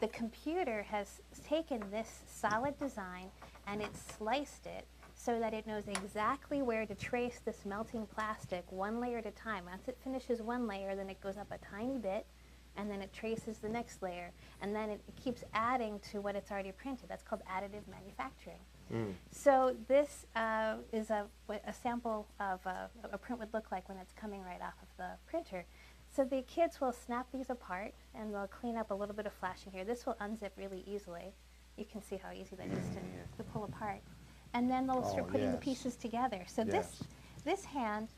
the computer has taken this solid design and it's sliced it so that it knows exactly where to trace this melting plastic one layer at a time. Once it finishes one layer, then it goes up a tiny bit, and then it traces the next layer, and then it keeps adding to what it's already printed. That's called additive manufacturing. So this is what a sample of a print would look like when it's coming right off of the printer. So the kids will snap these apart, and they'll clean up a little bit of flashing here. This will unzip really easily. You can see how easy that is to pull apart. And then they'll start putting the pieces together. So this hand,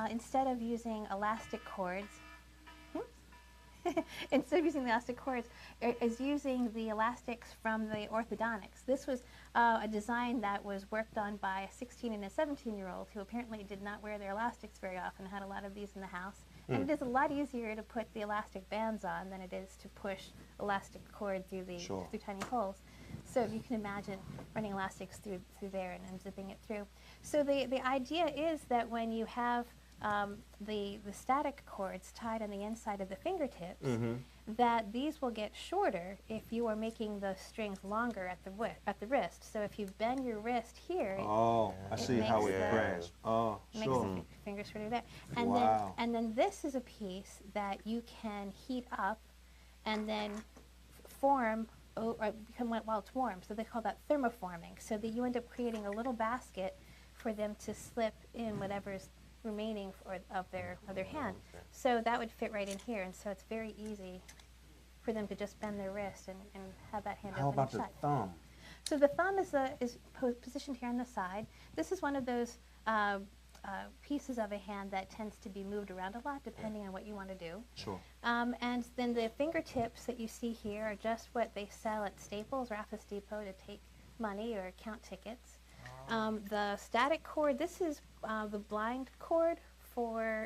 instead of using elastic cords, is using the elastics from the orthodontics. This was a design that was worked on by a 16 and a 17-year-old who apparently did not wear their elastics very often, had a lot of these in the house. And it is a lot easier to put the elastic bands on than it is to push elastic cord through the through tiny holes. So you can imagine running elastics through there and unzipping it through. So the idea is that when you have the static cords tied on the inside of the fingertips, that these will get shorter if you are making the strings longer at the wrist. So if you bend your wrist here, I see how it crashed. makes the fingers shorter there. And then this is a piece that you can heat up and then form or become while it's warm. So they call that thermoforming. So that you end up creating a little basket for them to slip in whatever's remaining of their hand. So that would fit right in here, and so it's very easy for them to just bend their wrist and have that hand How open about and the shut. thumb? So the thumb is positioned here on the side. This is one of those pieces of a hand that tends to be moved around a lot depending on what you want to do. Sure. And then the fingertips that you see here are just what they sell at Staples or Office Depot to take money or count tickets. The static cord, this is the blind cord for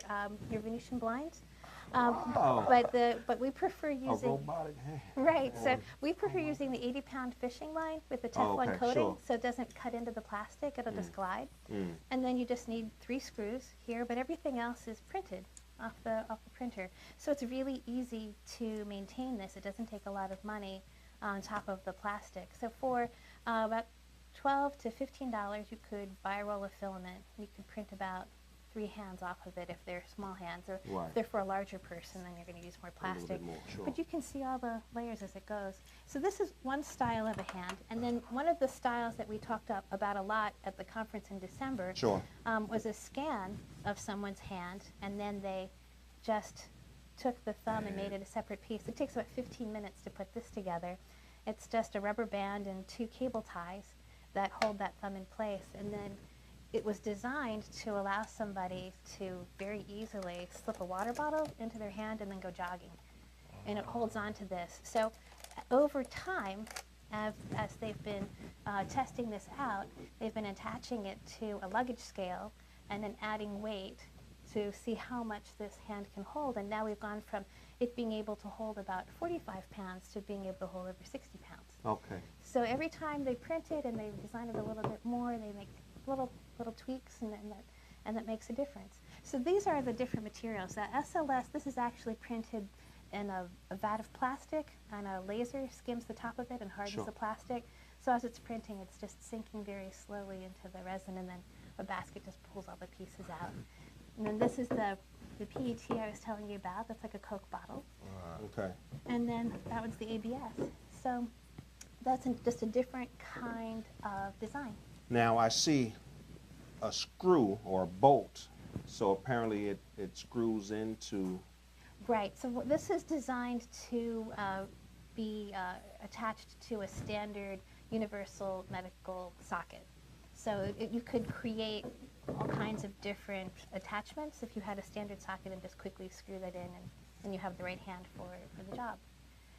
your Venetian blinds. But we prefer using a robotic hand. Right. So we prefer using the 80-pound fishing line with the Teflon coating, so it doesn't cut into the plastic. It'll just glide. And then you just need 3 screws here, but everything else is printed off the printer. So it's really easy to maintain this. It doesn't take a lot of money on top of the plastic. So for about $12 to $15, you could buy a roll of filament. You could print about 3 hands off of it if they're small hands, or if they're for a larger person, then you're going to use more plastic. But you can see all the layers as it goes. So this is one style of a hand, and then one of the styles that we talked about a lot at the conference in December was a scan of someone's hand, and then they just took the thumb and made it a separate piece. It takes about 15 minutes to put this together. It's just a rubber band and 2 cable ties that hold that thumb in place, and then it was designed to allow somebody to very easily slip a water bottle into their hand and then go jogging. and it holds on to this. So over time, as they've been testing this out, they've been attaching it to a luggage scale and then adding weight to see how much this hand can hold. And now we've gone from it being able to hold about 45 pounds to being able to hold over 60 pounds. Okay. So every time they print it and they design it a little bit more, they make little tweaks, and that makes a difference. So these are the different materials. SLS, this is actually printed in a vat of plastic, and a laser skims the top of it and hardens the plastic. So as it's printing, it's just sinking very slowly into the resin, and then a basket just pulls all the pieces out. And then this is the PET I was telling you about. That's like a Coke bottle. Okay. And then that one's the ABS. So that's just a different kind of design. Now I see a screw or a bolt, so apparently it screws into. Right. So this is designed to be attached to a standard universal medical socket. So you could create all kinds of different attachments if you had a standard socket and just quickly screw that in, and you have the right hand for the job.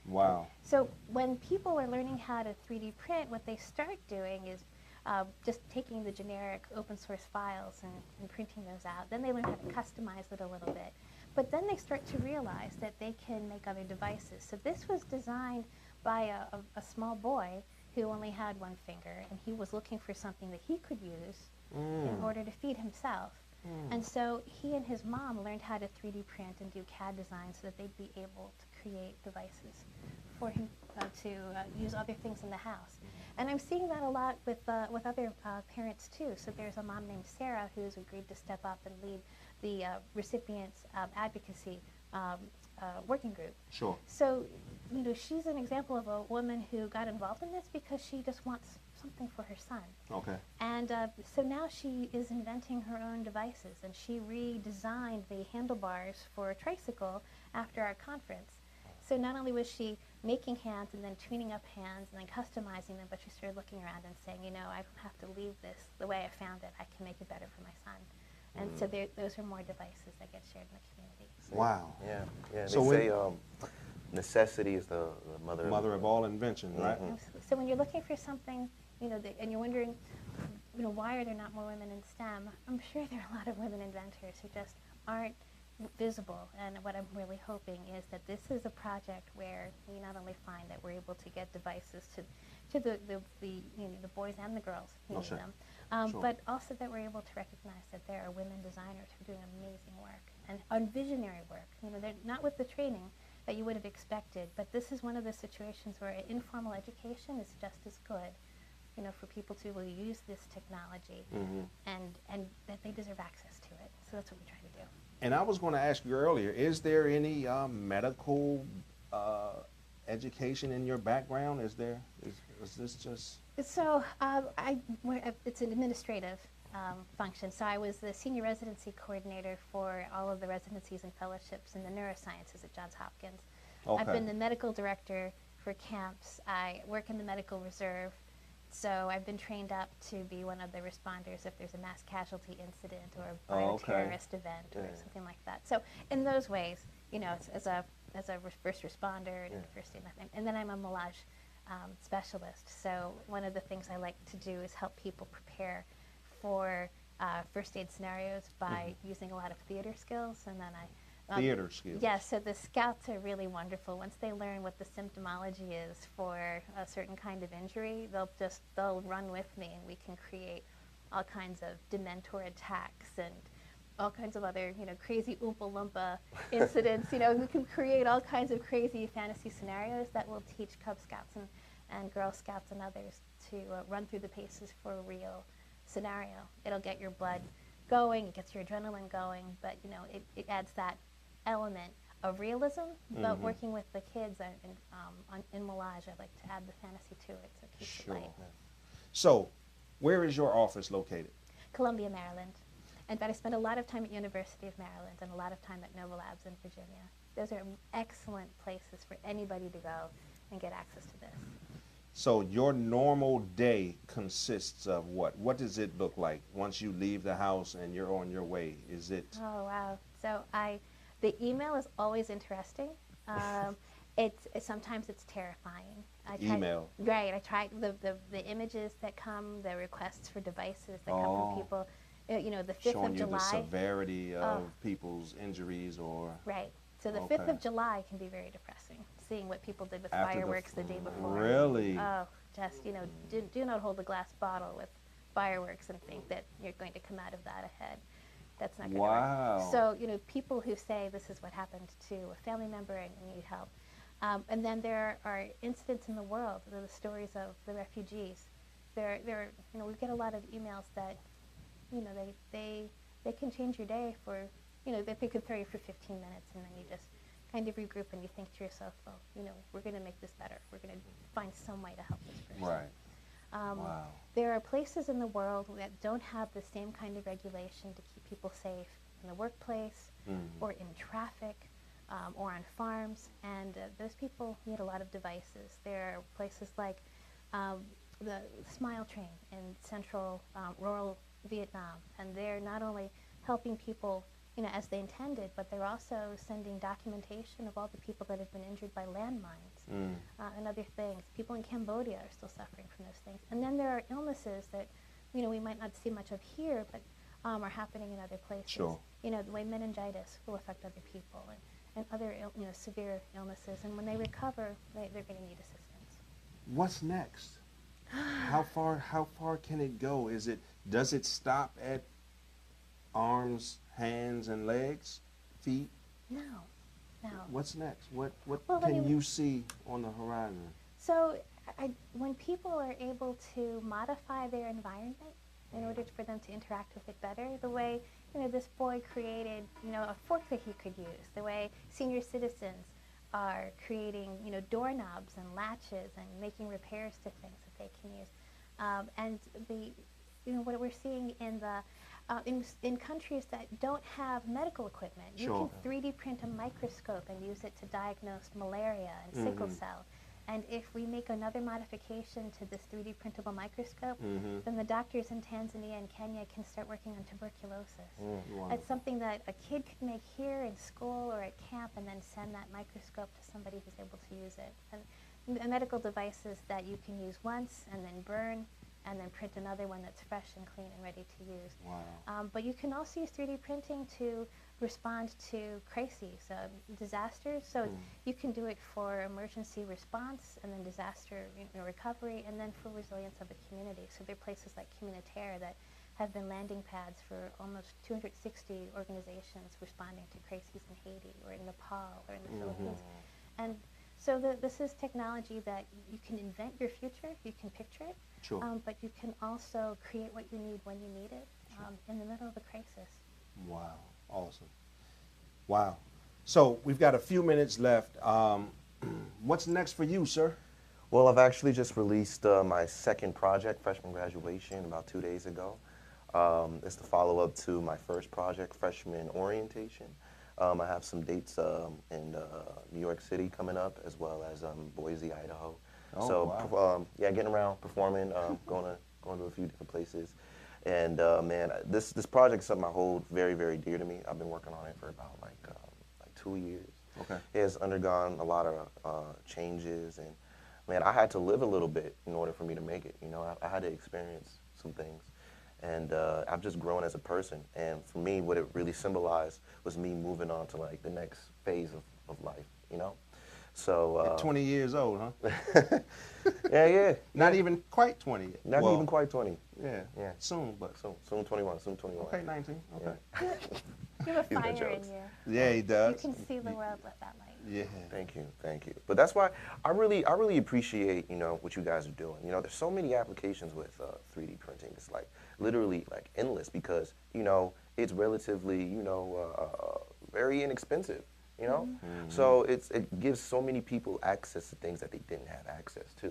Wow. So when people are learning how to 3D print, what they start doing is just taking the generic open source files and printing those out. Then they learn how to customize it a little bit. But then they start to realize that they can make other devices. So this was designed by a small boy who only had one finger, and he was looking for something that he could use in order to feed himself. And so he and his mom learned how to 3D print and do CAD design so that they'd be able to create devices for him to use other things in the house. And I'm seeing that a lot with other parents too. So there's a mom named Sarah who's agreed to step up and lead the recipients advocacy working group. Sure. So, you know, she's an example of a woman who got involved in this because she just wants something for her son. Okay. And so now she is inventing her own devices, and she redesigned the handlebars for a tricycle after our conference. So not only was she making hands and then tuning up hands and then customizing them, but she started looking around and saying, you know, I don't have to leave this the way I found it. I can make it better for my son. And so those are more devices that get shared in the community. Wow. Yeah, yeah. So they say necessity is the mother of all invention, right? Absolutely. So when you're looking for something, you know, and you're wondering, you know, why are there not more women in STEM? I'm sure there are a lot of women inventors who just aren't visible. And what I'm really hoping is that this is a project where we not only find that we're able to get devices to the you know, the boys and the girls who need them, but also that we're able to recognize that there are women designers who are doing amazing work and visionary work. You know, they're not with the training that you would have expected, but this is one of the situations where informal education is just as good, you know, for people to will use this technology and that they deserve access to it. So that's what we try to do. And I was going to ask you earlier, is there any medical education in your background? Is this just? So it's an administrative function. So I was the senior residency coordinator for all of the residencies and fellowships in the neurosciences at Johns Hopkins. Okay. I've been the medical director for camps. I work in the medical reserve. So I've been trained up to be one of the responders if there's a mass casualty incident or a bioterrorist event or something like that. So in those ways, you know, as a first responder and first aid, and then I'm a Moulage specialist. So one of the things I like to do is help people prepare for first aid scenarios by using a lot of theater skills, and then theater skills. Yes, so the scouts are really wonderful. Once they learn what the symptomology is for a certain kind of injury, they'll run with me, and we can create all kinds of dementor attacks and all kinds of other, you know, crazy Oompa Loompa incidents. You know, we can create all kinds of crazy fantasy scenarios that will teach Cub Scouts and Girl Scouts and others to run through the paces for a real scenario. It'll get your blood going, it gets your adrenaline going, but, you know, it adds that element of realism, but working with the kids in Moulage, I like to add the fantasy to it, so it keeps it light. So, where is your office located? Columbia, Maryland. But I spend a lot of time at University of Maryland and a lot of time at Nova Labs in Virginia. Those are excellent places for anybody to go and get access to this. So your normal day consists of what? What does it look like once you leave the house and you're on your way? Is it? Oh, wow. So the email is always interesting. Sometimes it's terrifying. Email. Right. I tried the images that come, the requests for devices that come from people. You know, the 5th Showing of July. Showing you the severity of people's injuries or. Right. So the 5th of July can be very depressing, seeing what people did with After fireworks the day before. Really? Oh, just, you know, do not hold a glass bottle with fireworks and think that you're going to come out of that ahead. That's not going to work. So, you know, people who say this is what happened to a family member and need help. And then there are incidents in the world, the stories of the refugees. You know, we get a lot of emails that, you know, they can change your day for, you know, they could throw you for 15 minutes and then you just kind of regroup and you think to yourself, well, you know, we're going to make this better. We're going to find some way to help this person. Right. There are places in the world that don't have the same kind of regulation to keep people safe in the workplace or in traffic or on farms, and those people need a lot of devices. There are places like the Smile Train in central rural Vietnam, and they're not only helping people, you know, as they intended, but they're also sending documentation of all the people that have been injured by landmines and other things. People in Cambodia are still suffering from those things. And then there are illnesses that, you know, we might not see much of here, but are happening in other places. Sure. You know, the way meningitis will affect other people and other, you know, severe illnesses. And when they recover, they're going to need assistance. What's next? How far can it go? Does it stop at arms, hands, and legs, feet? No. What's next? What well, can you see on the horizon? So when people are able to modify their environment in order for them to interact with it better, the way, you know, this boy created, you know, a fork that he could use, the way senior citizens are creating, you know, doorknobs and latches and making repairs to things that they can use. And you know, what we're seeing in the in countries that don't have medical equipment, you can 3D print a microscope and use it to diagnose malaria and sickle cell. And if we make another modification to this 3D printable microscope, then the doctors in Tanzania and Kenya can start working on tuberculosis. It's something that a kid could make here in school or at camp and then send that microscope to somebody who's able to use it. And medical devices that you can use once and then burn and then print another one that's fresh and clean and ready to use. But you can also use 3D printing to respond to crises, disasters. So you can do it for emergency response and then disaster recovery and then for resilience of a community. So there are places like Communautaire that have been landing pads for almost 260 organizations responding to crises in Haiti or in Nepal or in the Philippines. And so this is technology that you can invent your future, you can picture it, but you can also create what you need when you need it in the middle of a crisis. Wow, awesome. Wow. So we've got a few minutes left. What's next for you, sir? Well, I've actually just released my second project, Freshman Graduation, about 2 days ago. It's the follow-up to my first project, Freshman Orientation. I have some dates in New York City coming up, as well as Boise, Idaho. Yeah, getting around, performing, going to a few different places. And man, this project is something I hold very, very dear to me. I've been working on it for about like 2 years. It has undergone a lot of changes, and man, I had to live a little bit in order for me to make it. You know, I had to experience some things. And I've just grown as a person. And for me, what it really symbolized was me moving on to like the next phase of life, you know? So You're 20 years old, huh? yeah. Not even quite 20 yet. Not even quite 20. Yeah. Soon 21, soon 21. Okay, 19. Okay. Yeah. You have a fire in you. Yeah, he does. You can see the world with that light. Yeah. Thank you. But that's why I really appreciate, you know, what you guys are doing. You know, there's so many applications with 3D printing. It's like literally like endless because, you know, it's relatively, you know, very inexpensive, you know? So it gives so many people access to things that they didn't have access to.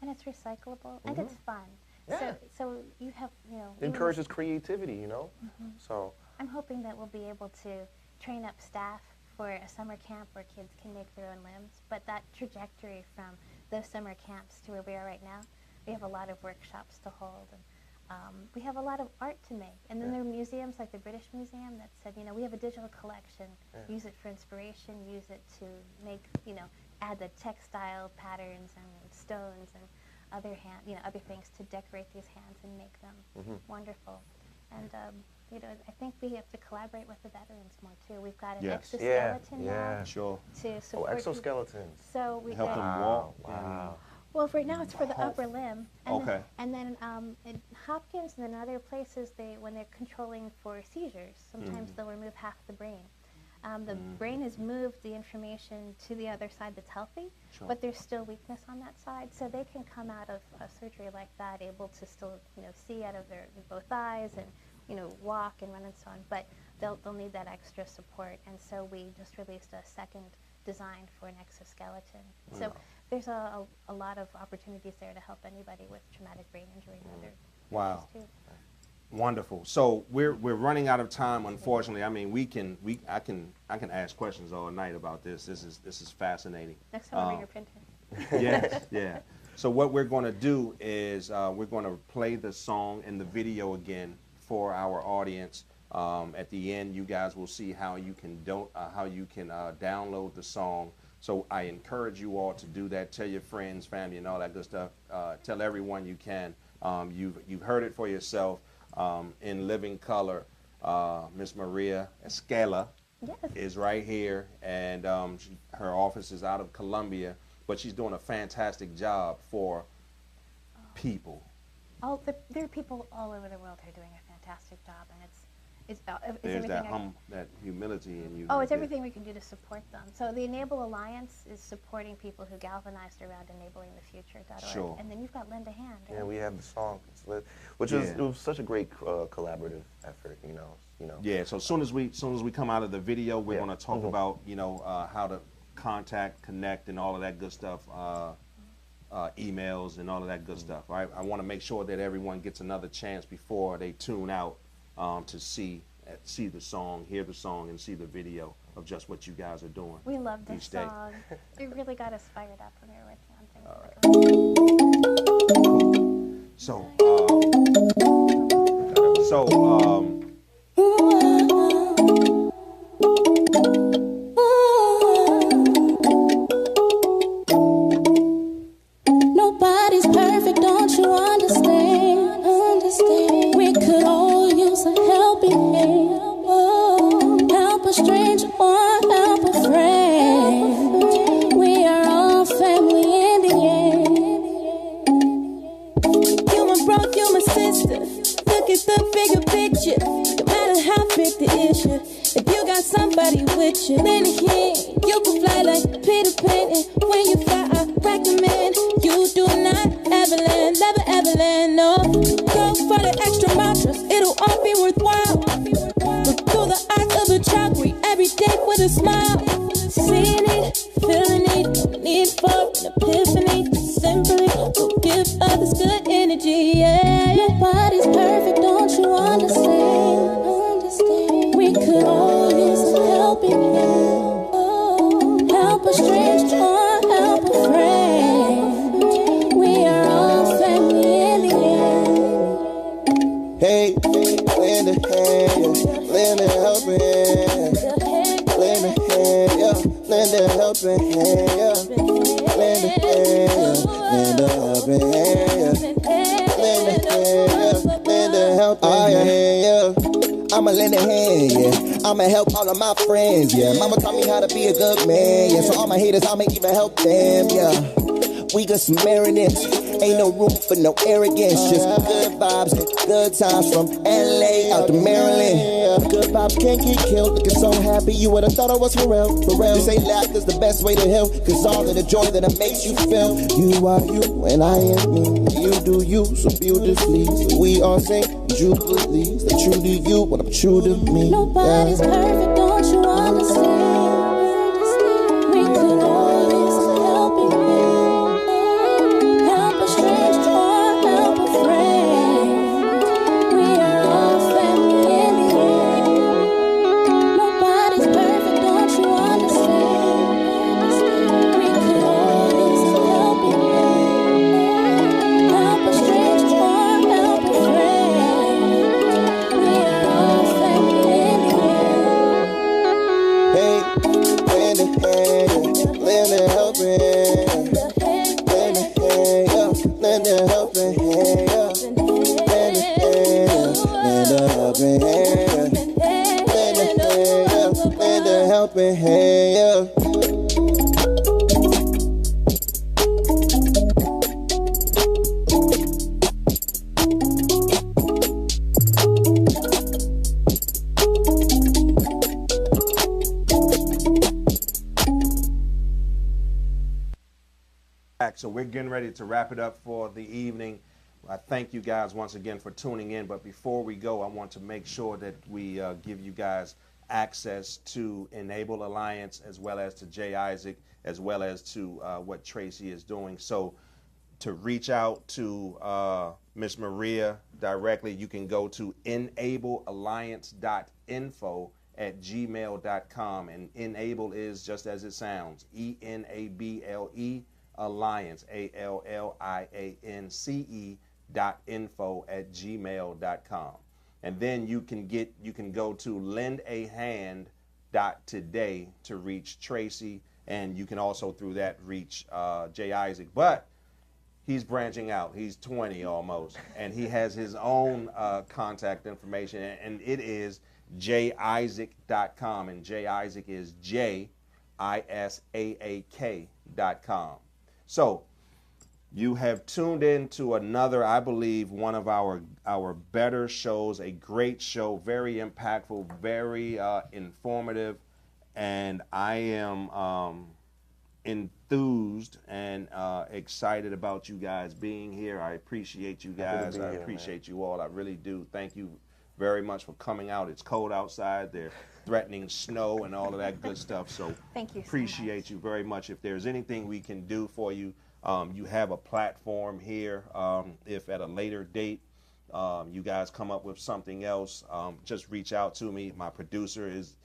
And it's recyclable and it's fun. Yeah. So you have, you know. It encourages creativity, you know? So I'm hoping that we'll be able to train up staff for a summer camp where kids can make their own limbs. But that trajectory from those summer camps to where we are right now, we have a lot of workshops to hold. we have a lot of art to make. And then there are museums like the British Museum that said, you know, we have a digital collection. Use it for inspiration. Use it to make, you know, add the textile patterns and stones and other other things to decorate these hands and make them wonderful. And you know, I think we have to collaborate with the veterans more too. We've got an exoskeleton now to support exoskeletons. So we help them walk. Wow. Well, right now it's for the upper limb. And Okay. Then in Hopkins and then other places, when they're controlling for seizures, sometimes they'll remove half the brain. The brain has moved the information to the other side that's healthy, but there's still weakness on that side. So they can come out of a surgery like that able to still, you know, see out of their both eyes and, you know, walk and run and so on. But they'll need that extra support. And so we just released a second design for an exoskeleton. So there's a lot of opportunities there to help anybody with traumatic brain injury and other Wow. issues too. Wonderful. So we're running out of time, unfortunately. I mean, I can ask questions all night about this. This is fascinating. Next time I'll bring your printer. Yes, yeah. So what we're going to do is we're going to play the song and the video again for our audience. At the end, you guys will see how you can download the song. So I encourage you all to do that. Tell your friends, family, and all that good stuff. Tell everyone you can. You've heard it for yourself. In living color, Miss Maria Escala is right here, and her office is out of Colombia, but she's doing a fantastic job for people. There are people all over the world who are doing a fantastic job, and it's There's that humility in you. Oh, it's everything we can do to support them. So the Enable Alliance is supporting people who galvanized around enabling-the-future.org. Sure. And then you've got Lend a Hand. Right? Yeah, we have the song, which was it was such a great collaborative effort, you know. Yeah. So as soon as we come out of the video, we're going to talk about how to contact, connect, and all of that good stuff. Emails and all of that good stuff. Right. I want to make sure that everyone gets another chance before they tune out to see the song, hear the song, and see the video of just what you guys are doing. We love this each day. song. It really got us fired up when we were working on things. Nobody's perfect, don't you understand? We could all use a helping hand. Help a stranger or help a friend. We are all family in the end. Human broke, human sister. Look at the bigger picture. No matter how big the issue, if you got somebody with you, then again, you can fly like Peter Pan. And when you fly, I recommend you do not ever land, never ever land, no. Go for the extra mantras, it'll all be worthwhile. Look through the eyes of a child, greet every day with a smile. Seeing it, feeling it, no need for an epiphany. Simply go give others good energy, yeah. Nobody's perfect, don't you understand? We could all use a helping hand. Help a stranger or help a friend. We are all family in the end. Hey, lend a hand, yeah. Lend a helping hand. Lend a hand, yeah. Lend a helping hand, yeah. Lend a hand, yeah. Lend a helping hand, yeah. Lend a hand, yeah. Lend a helping hand, yeah. I'ma lend a hand, yeah. I'ma help all of my friends, yeah. Mama taught me how to be a good man, yeah. So all my haters, I'ma even help them, yeah. We good Samaritans, ain't no room for no arrogance. Just good vibes and good times from LA out to Maryland. Good vibes can't get killed, looking so happy. You would've thought I was for real, for real. Just say laughter's the best way to heal, cause all of the joy that it makes you feel. You are you and I am me. You do you so beautifully. So we all sing jubilee. Stay true to you when I'm true to me. Nobody's perfect, don't you understand? We could all use a helping hand. Help a stranger or help a friend. We are all family in the end. Nobody's perfect, don't you understand? We could all use a helping hand. Help a stranger or help a friend. yeah. So we're getting ready to wrap it up for the evening. I thank you guys once again for tuning in. But before we go, I want to make sure that we give you guys access to Enable Alliance, as well as to Jay Isaac, as well as to what Tracy is doing. So to reach out to Miss Maria directly, you can go to enablealliance.info@gmail.com. And Enable is just as it sounds, ENABLE Alliance, ALLIANCE.info@gmail.com. And then you can go to lendahand.today to reach Tracy, and you can also through that reach Jay Isaac. But he's branching out. He's 20 almost, and he has his own contact information, and it is jayisaac.com, and Jay Isaac is JISAAK.com. So you have tuned in to another, I believe, one of our better shows, a great show, very impactful, very informative, and I am enthused and excited about you guys being here. I appreciate you guys. I appreciate you all. I really do. Thank you very much for coming out. It's cold outside. They're threatening snow and all of that good stuff. So thank you. Appreciate you very much. If there's anything we can do for you, you have a platform here. If at a later date you guys come up with something else, just reach out to me. My producer is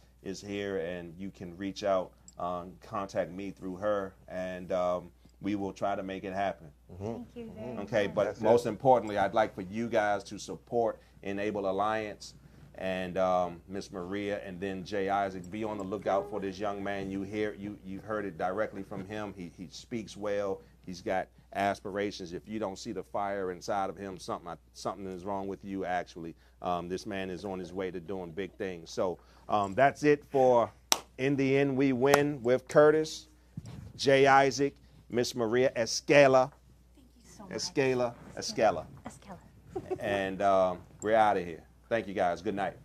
here, and you can reach out, contact me through her, and we will try to make it happen. Thank you very much. Okay, but most importantly, I'd like for you guys to support Enable Alliance and Miss Maria, and then Jay Isaac. Be on the lookout for this young man. You've heard it directly from him. He speaks well. He's got aspirations. If you don't see the fire inside of him, something is wrong with you, actually. This man is on his way to doing big things. So that's it for In the End We Win with Curtis, Jay Isaac, Miss Maria Escala. Thank you so much. Escala. And we're out of here. Thank you guys. Good night.